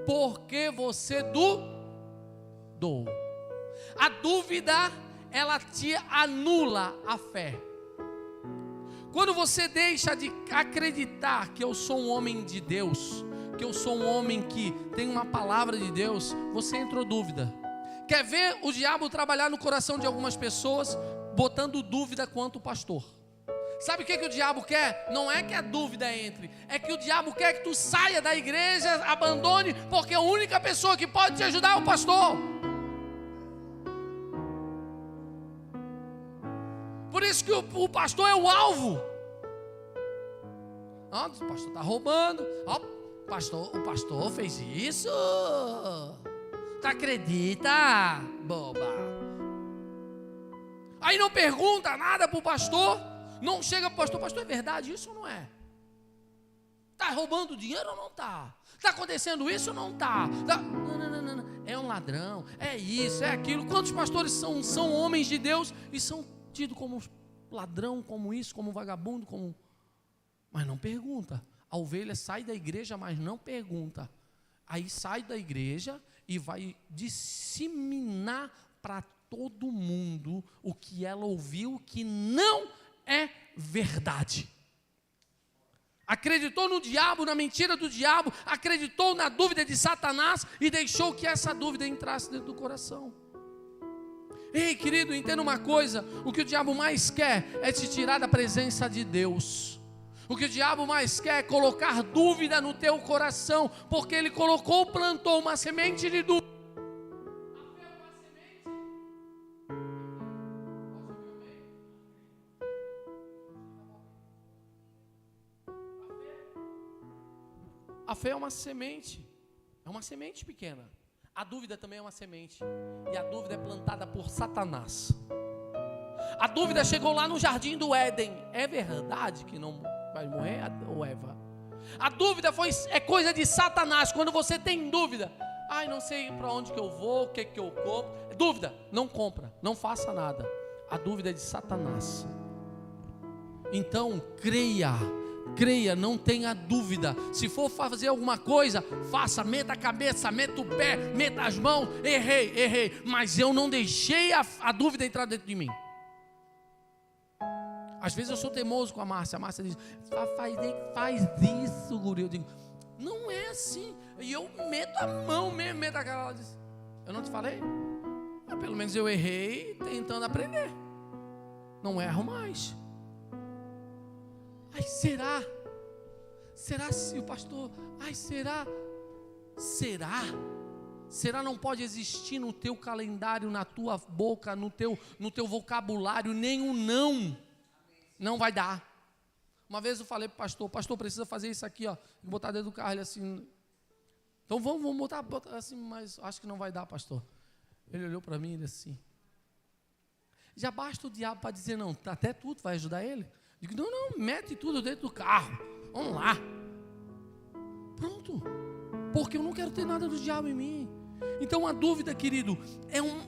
por que você dudou? A dúvida, ela te anula a fé. Quando você deixa de acreditar que eu sou um homem de Deus, que eu sou um homem que tem uma palavra de Deus, você entrou em dúvida. Quer ver o diabo trabalhar no coração de algumas pessoas, botando dúvida quanto ao pastor? Sabe o que o diabo quer? Não é que a dúvida entre, é que o diabo quer que tu saia da igreja, abandone, porque a única pessoa que pode te ajudar é o pastor. Por isso que o pastor é o alvo. O pastor está roubando. O pastor fez isso. Tu acredita, boba? Aí não pergunta nada para o pastor. Não chega para o pastor: pastor, é verdade isso ou não é? Está roubando dinheiro ou não está? Está acontecendo isso ou não está? Não. É um ladrão, é isso, é aquilo. Quantos pastores são homens de Deus e são tido como ladrão, como isso, como vagabundo, mas não pergunta. A ovelha sai da igreja, mas não pergunta. Aí sai da igreja e vai disseminar para todo mundo o que ela ouviu que não é verdade. Acreditou no diabo, na mentira do diabo, acreditou na dúvida de Satanás e deixou que essa dúvida entrasse dentro do coração. Ei, querido, entenda uma coisa: o que o diabo mais quer é te tirar da presença de Deus. O que o diabo mais quer é colocar dúvida no teu coração, porque ele plantou uma semente de dúvida. A fé é uma semente pequena. A dúvida também é uma semente. E a dúvida é plantada por Satanás. A dúvida chegou lá no jardim do Éden. É verdade que não vai morrer, ou Eva? A dúvida é coisa de Satanás. Quando você tem dúvida: não sei para onde que eu vou, o que que eu compro. Dúvida, não compra, não faça nada. A dúvida é de Satanás. Então creia Creia, não tenha dúvida. Se for fazer alguma coisa, faça, meta a cabeça, meta o pé, meta as mãos. Errei, mas eu não deixei a dúvida entrar dentro de mim. Às vezes eu sou teimoso com a Márcia diz, faz isso, guri. Eu digo, não é assim. E eu meto a mão mesmo, meto a cara. Ela diz, eu não te falei? Mas pelo menos eu errei tentando aprender. Não erro mais. Ai, será? Será se o pastor... Ai, será? Será não pode existir no teu calendário, na tua boca, no teu vocabulário, nenhum não. Não vai dar. Uma vez eu falei para o pastor, precisa fazer isso aqui, ó. Botar dentro do carro, ele assim... Então vamos botar assim, mas acho que não vai dar, pastor. Ele olhou para mim e disse assim... Já basta o diabo para dizer não, até tudo vai ajudar ele? Digo, não, mete tudo dentro do carro. Vamos lá. Pronto. Porque eu não quero ter nada do diabo em mim. Então a dúvida, querido,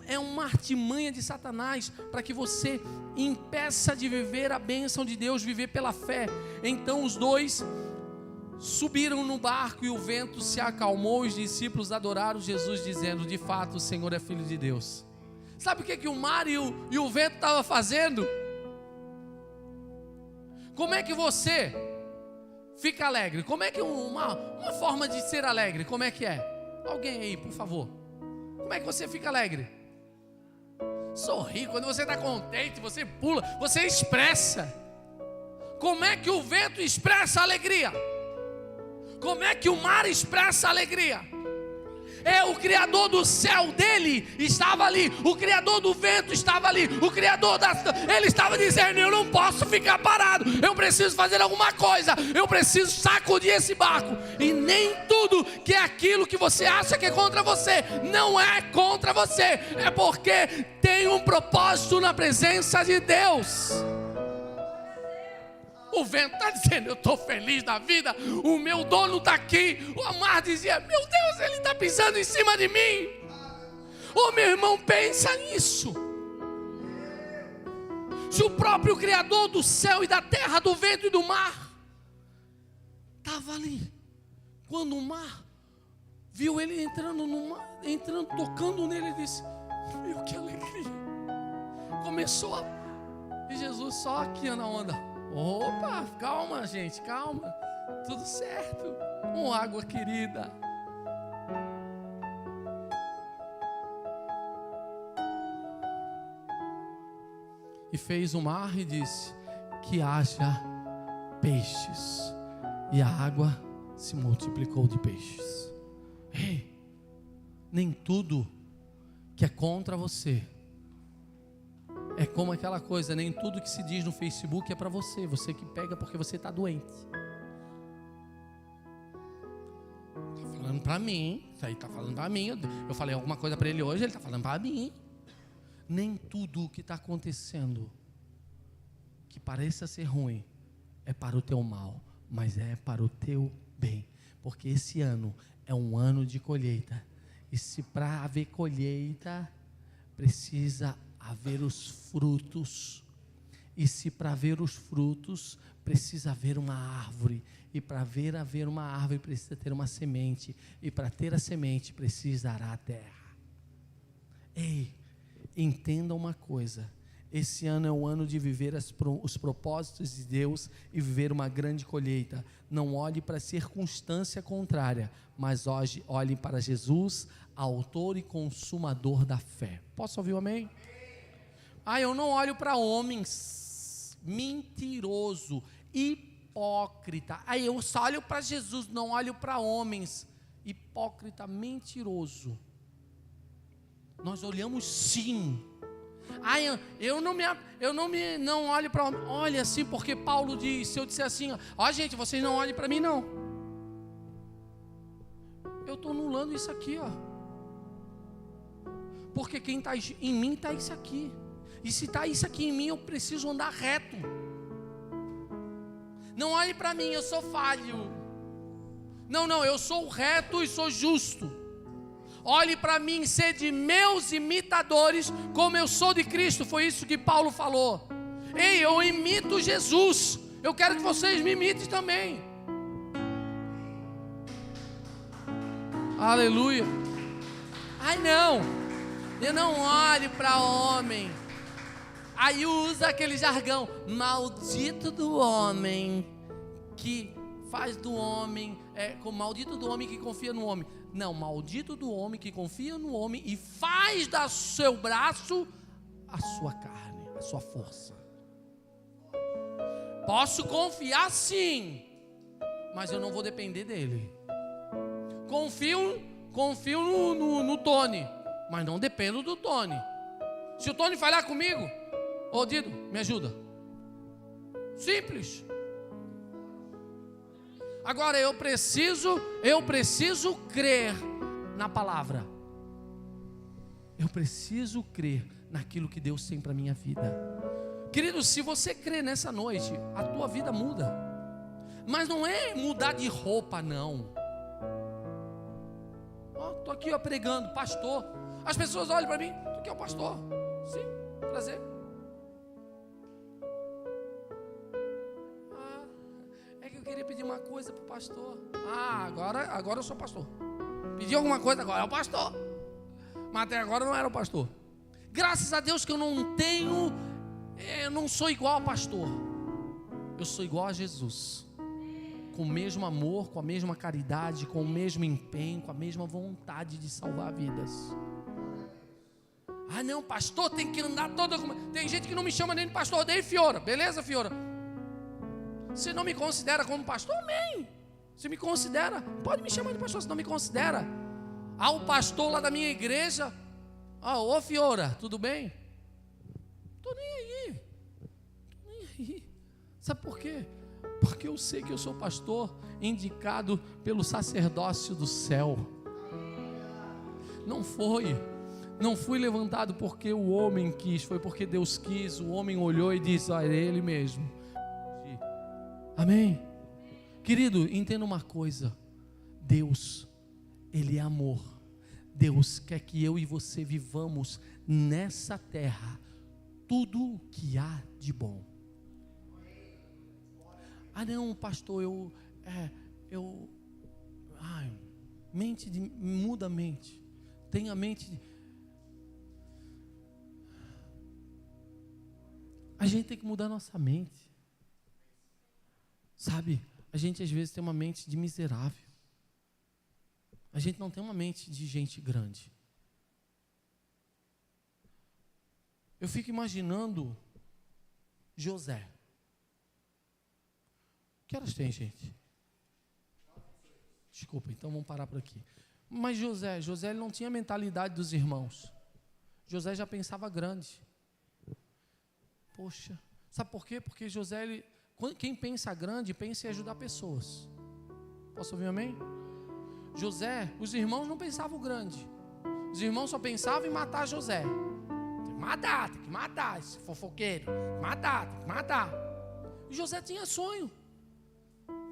é uma artimanha de Satanás para que você impeça de viver a bênção de Deus, viver pela fé. Então os dois subiram no barco e o vento se acalmou. Os discípulos adoraram Jesus dizendo, de fato o Senhor é Filho de Deus. Sabe o que o mar e o vento estavam fazendo? Como é que você fica alegre? Como é que uma forma de ser alegre, como é que é? Alguém aí, por favor. Como é que você fica alegre? Sorri, quando você está contente, você pula, você expressa. Como é que o vento expressa alegria? Como é que o mar expressa alegria? O Criador do céu dele estava ali, o Criador do vento estava ali, o Criador ele estava dizendo, eu não posso ficar parado, eu preciso fazer alguma coisa, eu preciso sacudir esse barco. E nem tudo que é aquilo que você acha que é contra você, não é contra você, é porque tem um propósito na presença de Deus. O vento está dizendo, eu estou feliz da vida, o meu dono está aqui. O mar dizia, meu Deus, ele está pisando em cima de mim. Ô meu irmão, pensa nisso. Se o próprio Criador do céu e da terra, do vento e do mar estava ali, quando o mar viu ele entrando no mar, tocando nele, ele disse, meu, que alegria. Começou e Jesus só aqui na onda. Opa, calma gente, calma, tudo certo, com água querida. E fez o mar e disse, que haja peixes, e a água se multiplicou de peixes. Ei, nem tudo que é contra você é como aquela coisa, nem tudo que se diz no Facebook é para você. Você que pega porque você está doente. Está falando para mim. Isso aí está falando para mim. Eu falei alguma coisa para ele hoje, ele está falando para mim. Nem tudo o que está acontecendo que pareça ser ruim é para o teu mal, mas é para o teu bem. Porque esse ano é um ano de colheita. E se para haver colheita, precisa haver os frutos, e se para ver os frutos precisa haver uma árvore, e para haver uma árvore precisa ter uma semente, e para ter a semente precisará a terra. Ei, entenda uma coisa, esse ano é o ano de viver os propósitos de Deus e viver uma grande colheita. Não olhe para a circunstância contrária, mas olhe para Jesus, autor e consumador da fé. Posso ouvir um amém? Eu não olho para homens, mentiroso, hipócrita. Eu só olho para Jesus, não olho para homens, hipócrita, mentiroso. Nós olhamos sim. Eu não olho para homem. Olha assim, porque Paulo diz, se eu disser assim, gente, vocês não olhem para mim não. Eu estou anulando isso aqui, porque quem está em mim está isso aqui. E se está isso aqui em mim, eu preciso andar reto. Não olhe para mim, eu sou falho. Não, eu sou reto e sou justo. Olhe para mim, sede meus imitadores, como eu sou de Cristo. Foi isso que Paulo falou. Eu imito Jesus. Eu quero que vocês me imitem também. Aleluia. Ai não, eu não olho para homem. Aí usa aquele jargão, maldito do homem que faz do homem, maldito do homem que confia no homem. Não, maldito do homem que confia no homem e faz do seu braço a sua carne, a sua força. Posso confiar sim, mas eu não vou depender dele. Confio no Tony, mas não dependo do Tony. Se o Tony falhar comigo, ô Dido, me ajuda. Simples. Agora eu preciso crer na palavra. Eu preciso crer naquilo que Deus tem para a minha vida. Querido, se você crer nessa noite, a tua vida muda. Mas não é mudar de roupa, não. Estou aqui pregando, pastor. As pessoas olham para mim, tu que é o pastor? Sim, prazer. É que eu queria pedir uma coisa para o pastor. Agora eu sou pastor. Pedi alguma coisa, agora é o pastor. Mas até agora não era o pastor. Graças a Deus que eu não sou igual ao pastor. Eu sou igual a Jesus. Com o mesmo amor, com a mesma caridade, com o mesmo empenho, com a mesma vontade de salvar vidas. Ah não, pastor tem que andar todo... Tem gente que não me chama nem de pastor, odeio Fiora. Beleza, Fiora? Se não me considera como pastor, amém. Se me considera, pode me chamar de pastor. Se não me considera, o pastor lá da minha igreja, ô Fiora, tudo bem? Tô nem aí. Sabe por quê? Porque eu sei que eu sou pastor indicado pelo sacerdócio do céu. Não fui levantado porque o homem quis, foi porque Deus quis. O homem olhou e disse, é ele mesmo. Amém? Querido, entenda uma coisa. Deus, Ele é amor. Deus quer que eu e você vivamos nessa terra tudo o que há de bom. Não, pastor, muda a mente. Tem a mente. A gente tem que mudar a nossa mente. Sabe, a gente às vezes tem uma mente de miserável. A gente não tem uma mente de gente grande. Eu fico imaginando José. Que horas tem, gente? Desculpa, então vamos parar por aqui. Mas José ele não tinha a mentalidade dos irmãos. José já pensava grande. Poxa, sabe por quê? Porque José, quem pensa grande, pensa em ajudar pessoas. Posso ouvir um amém? José, os irmãos não pensavam grande. Os irmãos só pensavam em matar José. Tem que matar esse fofoqueiro. Tem que matar. E José tinha sonho.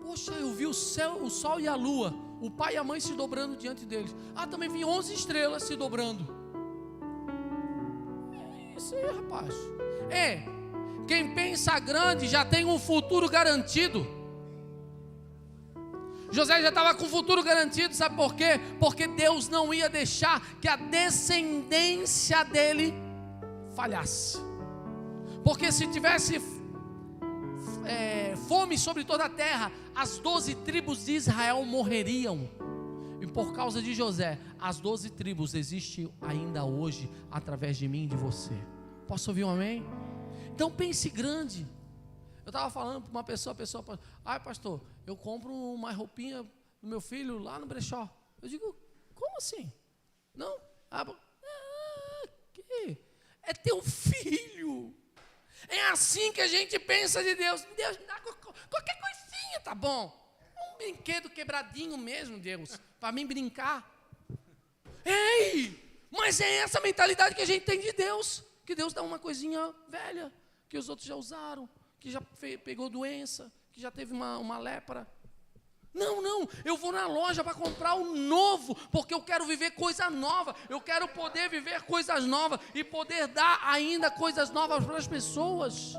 Poxa, eu vi o céu, o sol e a lua, o pai e a mãe se dobrando diante deles. Também vi 11 estrelas se dobrando. É isso aí, rapaz. Quem pensa grande já tem um futuro garantido. José já estava com o futuro garantido, sabe por quê? Porque Deus não ia deixar que a descendência dele falhasse. Porque se tivesse fome sobre toda a terra, as 12 tribos de Israel morreriam. E por causa de José, as 12 tribos existem ainda hoje, através de mim e de você. Posso ouvir um amém? Então pense grande. Eu estava falando para uma pessoa, pastor, eu compro uma roupinha do meu filho lá no brechó. Eu digo, como assim? Não? Que? É teu filho. É assim que a gente pensa de Deus. Deus, me dá qualquer coisinha, tá bom? Um brinquedo quebradinho mesmo, Deus, para mim brincar. Mas é essa mentalidade que a gente tem de Deus. Que Deus dá uma coisinha velha, que os outros já usaram, que já pegou doença, que já teve uma lepra. Não, eu vou na loja para comprar o novo, porque eu quero viver coisa nova, eu quero poder viver coisas novas e poder dar ainda coisas novas para as pessoas.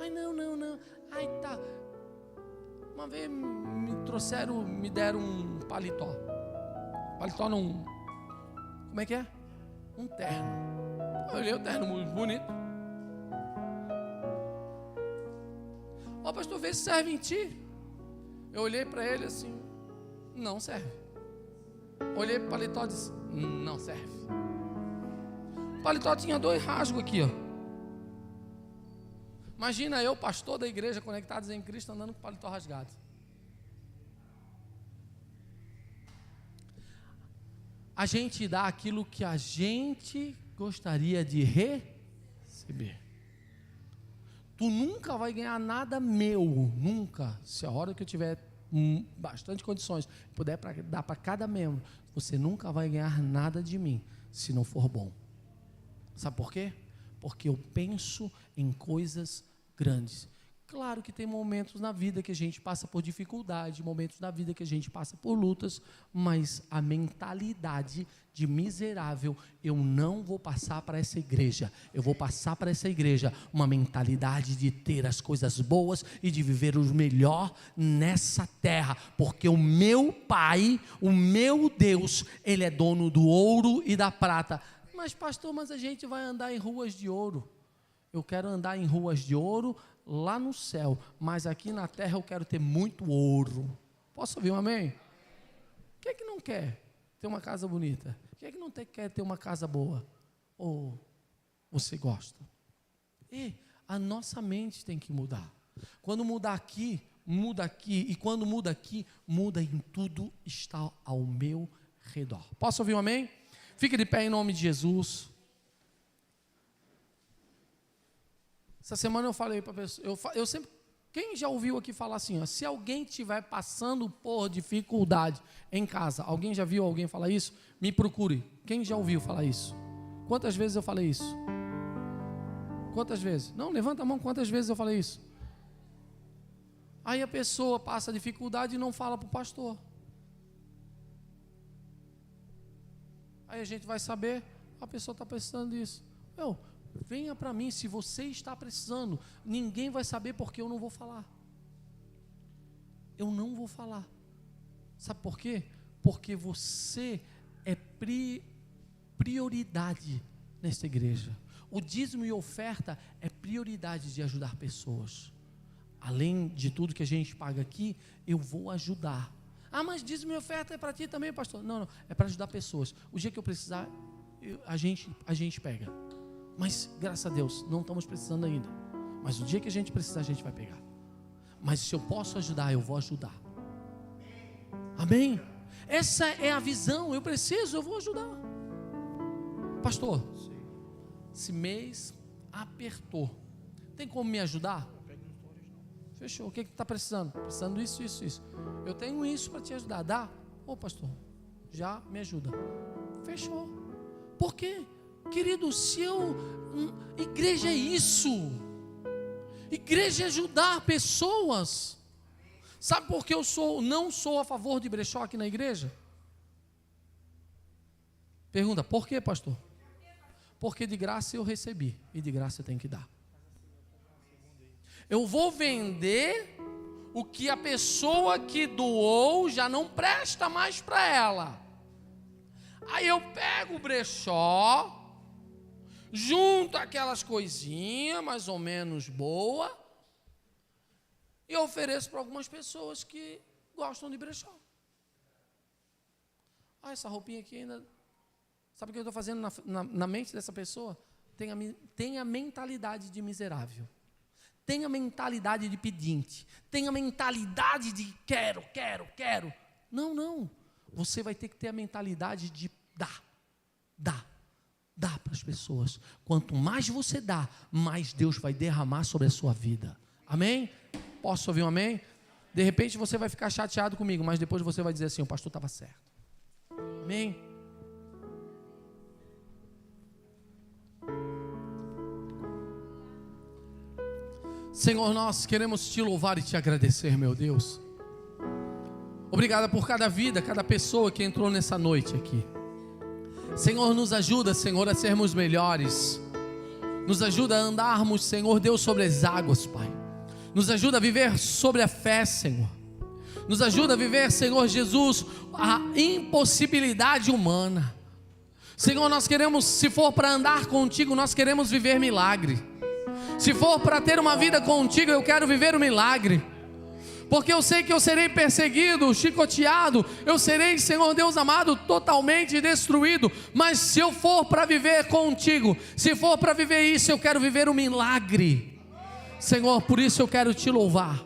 Ai, não. Ai, tá. Uma vez me deram um paletó. Paletó não... Como é que é? Um terno. Eu olhei o terno muito bonito. Ó, pastor, vê se serve em ti. Eu olhei para ele assim, não serve. Olhei para o paletó e disse, não serve. O paletó tinha 2 rasgos aqui, ó. Imagina eu, pastor da igreja, conectados em Cristo, andando com o paletó rasgado. A gente dá aquilo que a gente gostaria de receber. Tu nunca vai ganhar nada meu, nunca. Se a hora que eu tiver bastante condições, puder dar para cada membro, você nunca vai ganhar nada de mim, se não for bom. Sabe por quê? Porque eu penso em coisas grandes. Claro que tem momentos na vida que a gente passa por dificuldade, momentos na vida que a gente passa por lutas, mas a mentalidade de miserável, eu não vou passar para essa igreja. Eu vou passar para essa igreja uma mentalidade de ter as coisas boas e de viver o melhor nessa terra, porque o meu Pai, o meu Deus, Ele é dono do ouro e da prata. Mas pastor, mas a gente vai andar em ruas de ouro. Eu quero andar em ruas de ouro lá no céu, mas aqui na terra eu quero ter muito ouro. Posso ouvir um amém? Quem é que não quer ter uma casa bonita? Quem é que não quer ter uma casa boa? Ou você gosta? E a nossa mente tem que mudar. Quando mudar aqui, muda aqui. E quando muda aqui, muda em tudo está ao meu redor. Posso ouvir um amém? Fique de pé em nome de Jesus. Essa semana eu falei para a pessoa, eu sempre, quem já ouviu aqui falar assim, ó, se alguém estiver passando por dificuldade em casa, alguém já viu alguém falar isso? Me procure. Quem já ouviu falar isso? Quantas vezes eu falei isso? Quantas vezes? Não, levanta a mão, quantas vezes eu falei isso? Aí a pessoa passa dificuldade e não fala para o pastor. Aí a gente vai saber, a pessoa está precisando disso. Venha para mim, se você está precisando, ninguém vai saber porque eu não vou falar. Eu não vou falar. Sabe por quê? Porque você é prioridade nesta igreja. O dízimo e oferta é prioridade de ajudar pessoas. Além de tudo que a gente paga aqui, eu vou ajudar. Ah, mas dízimo e oferta é para ti também, pastor? Não, é para ajudar pessoas. O dia que eu precisar, a gente pega. Mas, graças a Deus, não estamos precisando ainda. Mas o dia que a gente precisar, a gente vai pegar. Mas se eu posso ajudar, eu vou ajudar. Amém? Essa é a visão. Eu vou ajudar. Pastor, esse mês apertou. Tem como me ajudar? Fechou. O que está precisando? Precisando isso. Eu tenho isso para te ajudar. Dá? Ô pastor, já me ajuda. Fechou. Por quê? Querido, igreja é isso. Igreja é ajudar pessoas. Sabe por que eu não sou a favor de brechó aqui na igreja? Pergunta, por quê, pastor? Porque de graça eu recebi e de graça eu tenho que dar. Eu vou vender o que a pessoa que doou já não presta mais para ela. Aí eu pego o brechó, junto aquelas coisinhas mais ou menos boa e ofereço para algumas pessoas que gostam de brechó. Ah, essa roupinha aqui ainda... Sabe o que eu estou fazendo na mente dessa pessoa? Tem a mentalidade de miserável. Tem a mentalidade de pedinte. Tem a mentalidade de quero. Não. Você vai ter que ter a mentalidade de dar. Dá para as pessoas. Quanto mais você dá, mais Deus vai derramar sobre a sua vida. Amém? Posso ouvir um amém? De repente você vai ficar chateado comigo, mas depois você vai dizer assim, o pastor estava certo. Amém? Senhor, nós queremos te louvar e te agradecer, meu Deus. Obrigado por cada vida, cada pessoa que entrou nessa noite aqui. Senhor, nos ajuda, Senhor, a sermos melhores. Nos ajuda a andarmos, Senhor Deus, sobre as águas, Pai. Nos ajuda a viver sobre a fé, Senhor. Nos ajuda a viver, Senhor Jesus, a impossibilidade humana. Senhor, nós queremos, se for para andar contigo, nós queremos viver milagre. Se for para ter uma vida contigo, eu quero viver o milagre. Porque eu sei que eu serei perseguido, chicoteado, eu serei, Senhor Deus amado, totalmente destruído. Mas se eu for para viver contigo, se for para viver isso, eu quero viver o milagre. Senhor, por isso eu quero te louvar.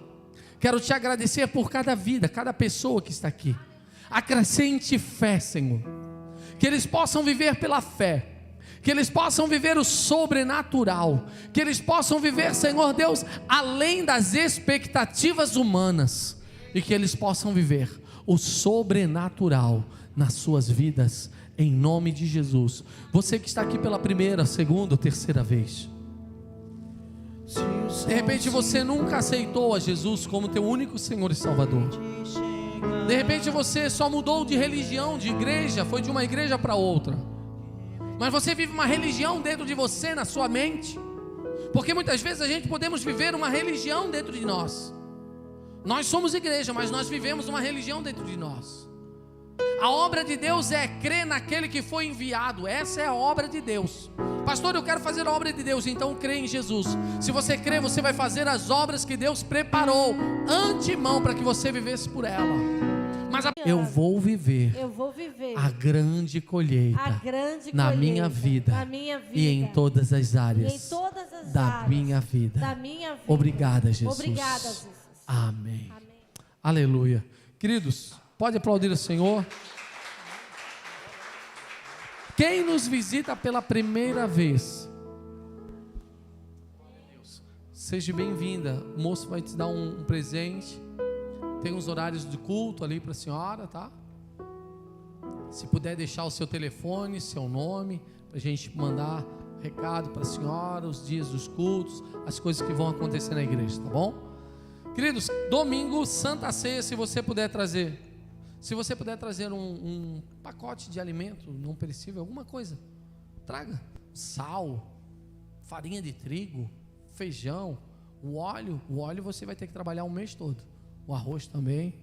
Quero te agradecer por cada vida, cada pessoa que está aqui. Acrescente fé, Senhor. Que eles possam viver pela fé. Que eles possam viver o sobrenatural. Que eles possam viver, Senhor Deus, além das expectativas humanas. E que eles possam viver o sobrenatural nas suas vidas, em nome de Jesus. Você que está aqui pela primeira, segunda ou terceira vez, de repente você nunca aceitou a Jesus como teu único Senhor e Salvador. De repente você só mudou de religião, de igreja, foi de uma igreja para outra. Mas você vive uma religião dentro de você, na sua mente. Porque muitas vezes a gente podemos viver uma religião dentro de nós. Nós somos igreja, mas nós vivemos uma religião dentro de nós. A obra de Deus é crer naquele que foi enviado. Essa é a obra de Deus. Pastor, eu quero fazer a obra de Deus, então crê em Jesus. Se você crê, você vai fazer as obras que Deus preparou antemão para que você vivesse por ela. Mas eu vou viver a grande colheita, na minha vida e em todas as áreas da minha vida. Obrigada, Jesus. Obrigada, Jesus. Amém. Aleluia. Queridos, pode aplaudir o Senhor. Quem nos visita pela primeira vez, seja bem-vinda. O moço vai te dar um presente. Tem uns horários de culto ali para a senhora, tá? Se puder deixar o seu telefone, seu nome, para a gente mandar recado para a senhora, os dias dos cultos, as coisas que vão acontecer na igreja, tá bom? Queridos, domingo, Santa Ceia, se você puder trazer um pacote de alimento não perecível, alguma coisa, traga. Sal, farinha de trigo, feijão, o óleo você vai ter que trabalhar um mês todo. O arroz também,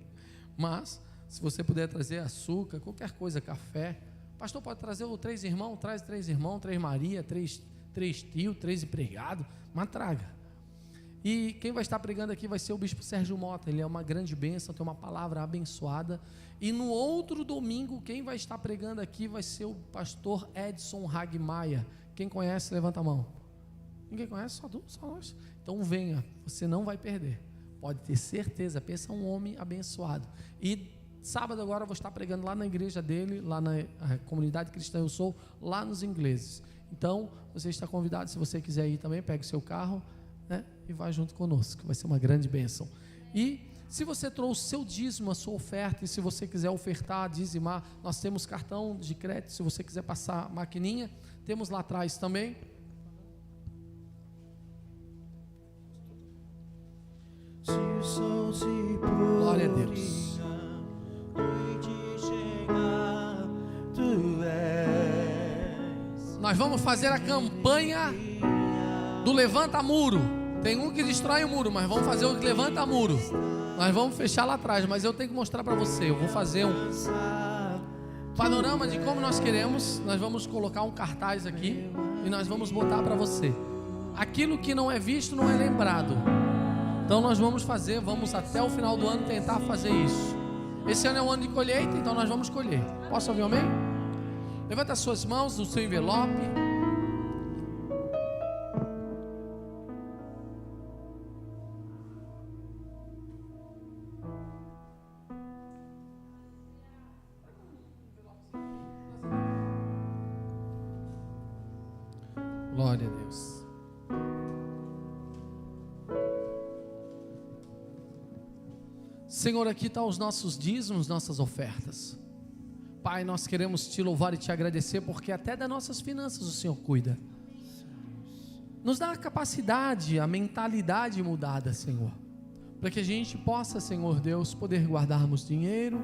mas se você puder trazer açúcar, qualquer coisa, café. Pastor, pode trazer o 3 irmãos, traz 3 irmãos, 3 Maria, 3 tios, 3 empregados, mas traga. E quem vai estar pregando aqui vai ser o bispo Sérgio Mota. Ele é uma grande bênção, tem uma palavra abençoada. E no outro domingo, quem vai estar pregando aqui vai ser o pastor Edson Hagmaia. Quem conhece, levanta a mão. Ninguém conhece? Só nós. Então venha, você não vai perder. Pode ter certeza, pensa um homem abençoado. E sábado agora eu vou estar pregando lá na igreja dele, lá na comunidade cristã Eu Sou, lá nos ingleses. Então, você está convidado, se você quiser ir também, pegue o seu carro, né, e vai junto conosco, vai ser uma grande bênção. E se você trouxe seu dízimo, a sua oferta, e se você quiser ofertar, dizimar, nós temos cartão de crédito, se você quiser passar a maquininha, temos lá atrás também. Glória a Deus. Nós vamos fazer a campanha do Levanta Muro. Tem um que destrói o muro, mas vamos fazer o que levanta muro. Nós vamos fechar lá atrás, mas eu tenho que mostrar para você. Eu vou fazer um panorama de como nós queremos. Nós vamos colocar um cartaz aqui e nós vamos botar para você. Aquilo que não é visto não é lembrado. Então nós vamos até o final do ano tentar fazer isso. Esse ano é um ano de colheita, então nós vamos colher. Posso ouvir um amém? Levanta as suas mãos no seu envelope. Glória a Deus. Senhor, aqui estão os nossos dízimos, nossas ofertas. Pai, nós queremos te louvar e te agradecer, porque até das nossas finanças o Senhor cuida. Nos dá a capacidade, a mentalidade mudada, Senhor, para que a gente possa, Senhor Deus, poder guardarmos dinheiro,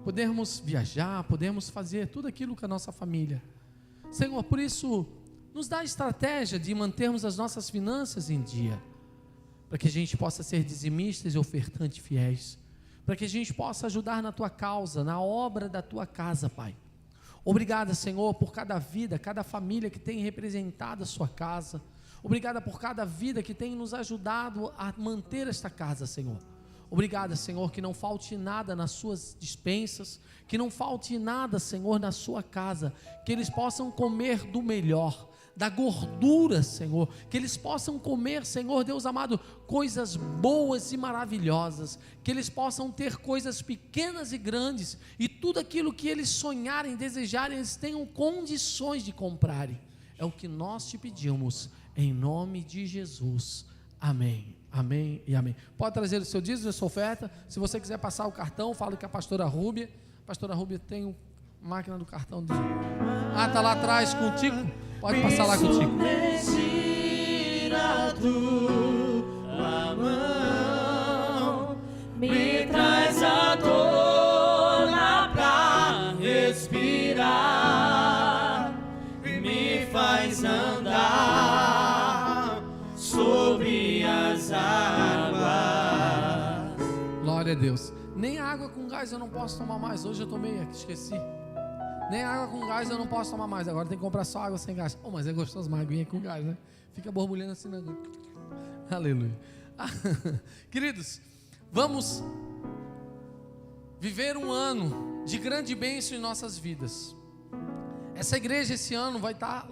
podermos viajar, podermos fazer tudo aquilo com a nossa família. Senhor, por isso, Nos dá a estratégia de mantermos as nossas finanças em dia, para que a gente possa ser dizimistas e ofertantes fiéis, para que a gente possa ajudar na tua causa, na obra da tua casa, Pai. Obrigada, Senhor, por cada vida, cada família que tem representado a sua casa. Obrigada por cada vida que tem nos ajudado a manter esta casa, Senhor. Obrigada, Senhor, que não falte nada nas suas despensas, que não falte nada, Senhor, na sua casa, que eles possam comer do melhor, da gordura, Senhor, que eles possam comer, Senhor Deus amado, coisas boas e maravilhosas, que eles possam ter coisas pequenas e grandes, e tudo aquilo que eles sonharem, desejarem, eles tenham condições de comprarem. É o que nós te pedimos, em nome de Jesus. Amém. Amém e amém. Pode trazer o seu dízimo, a sua oferta. Se você quiser passar o cartão, fala com a pastora Rúbia. Pastora Rúbia tem máquina do cartão. Está lá atrás contigo. Pode passar lá contigo. Tira tua mão, me traz a tona pra respirar, me faz andar sobre as águas. Glória a Deus. Nem água com gás eu não posso tomar mais. Hoje eu tomei, esqueci. Nem água com gás eu não posso tomar mais. Agora tem que comprar só água sem gás. Oh, mas é gostoso uma aguinha com gás, né? Fica borbulhando assim na água. Aleluia. Queridos, vamos viver um ano de grande bênção em nossas vidas. Essa igreja esse ano vai estar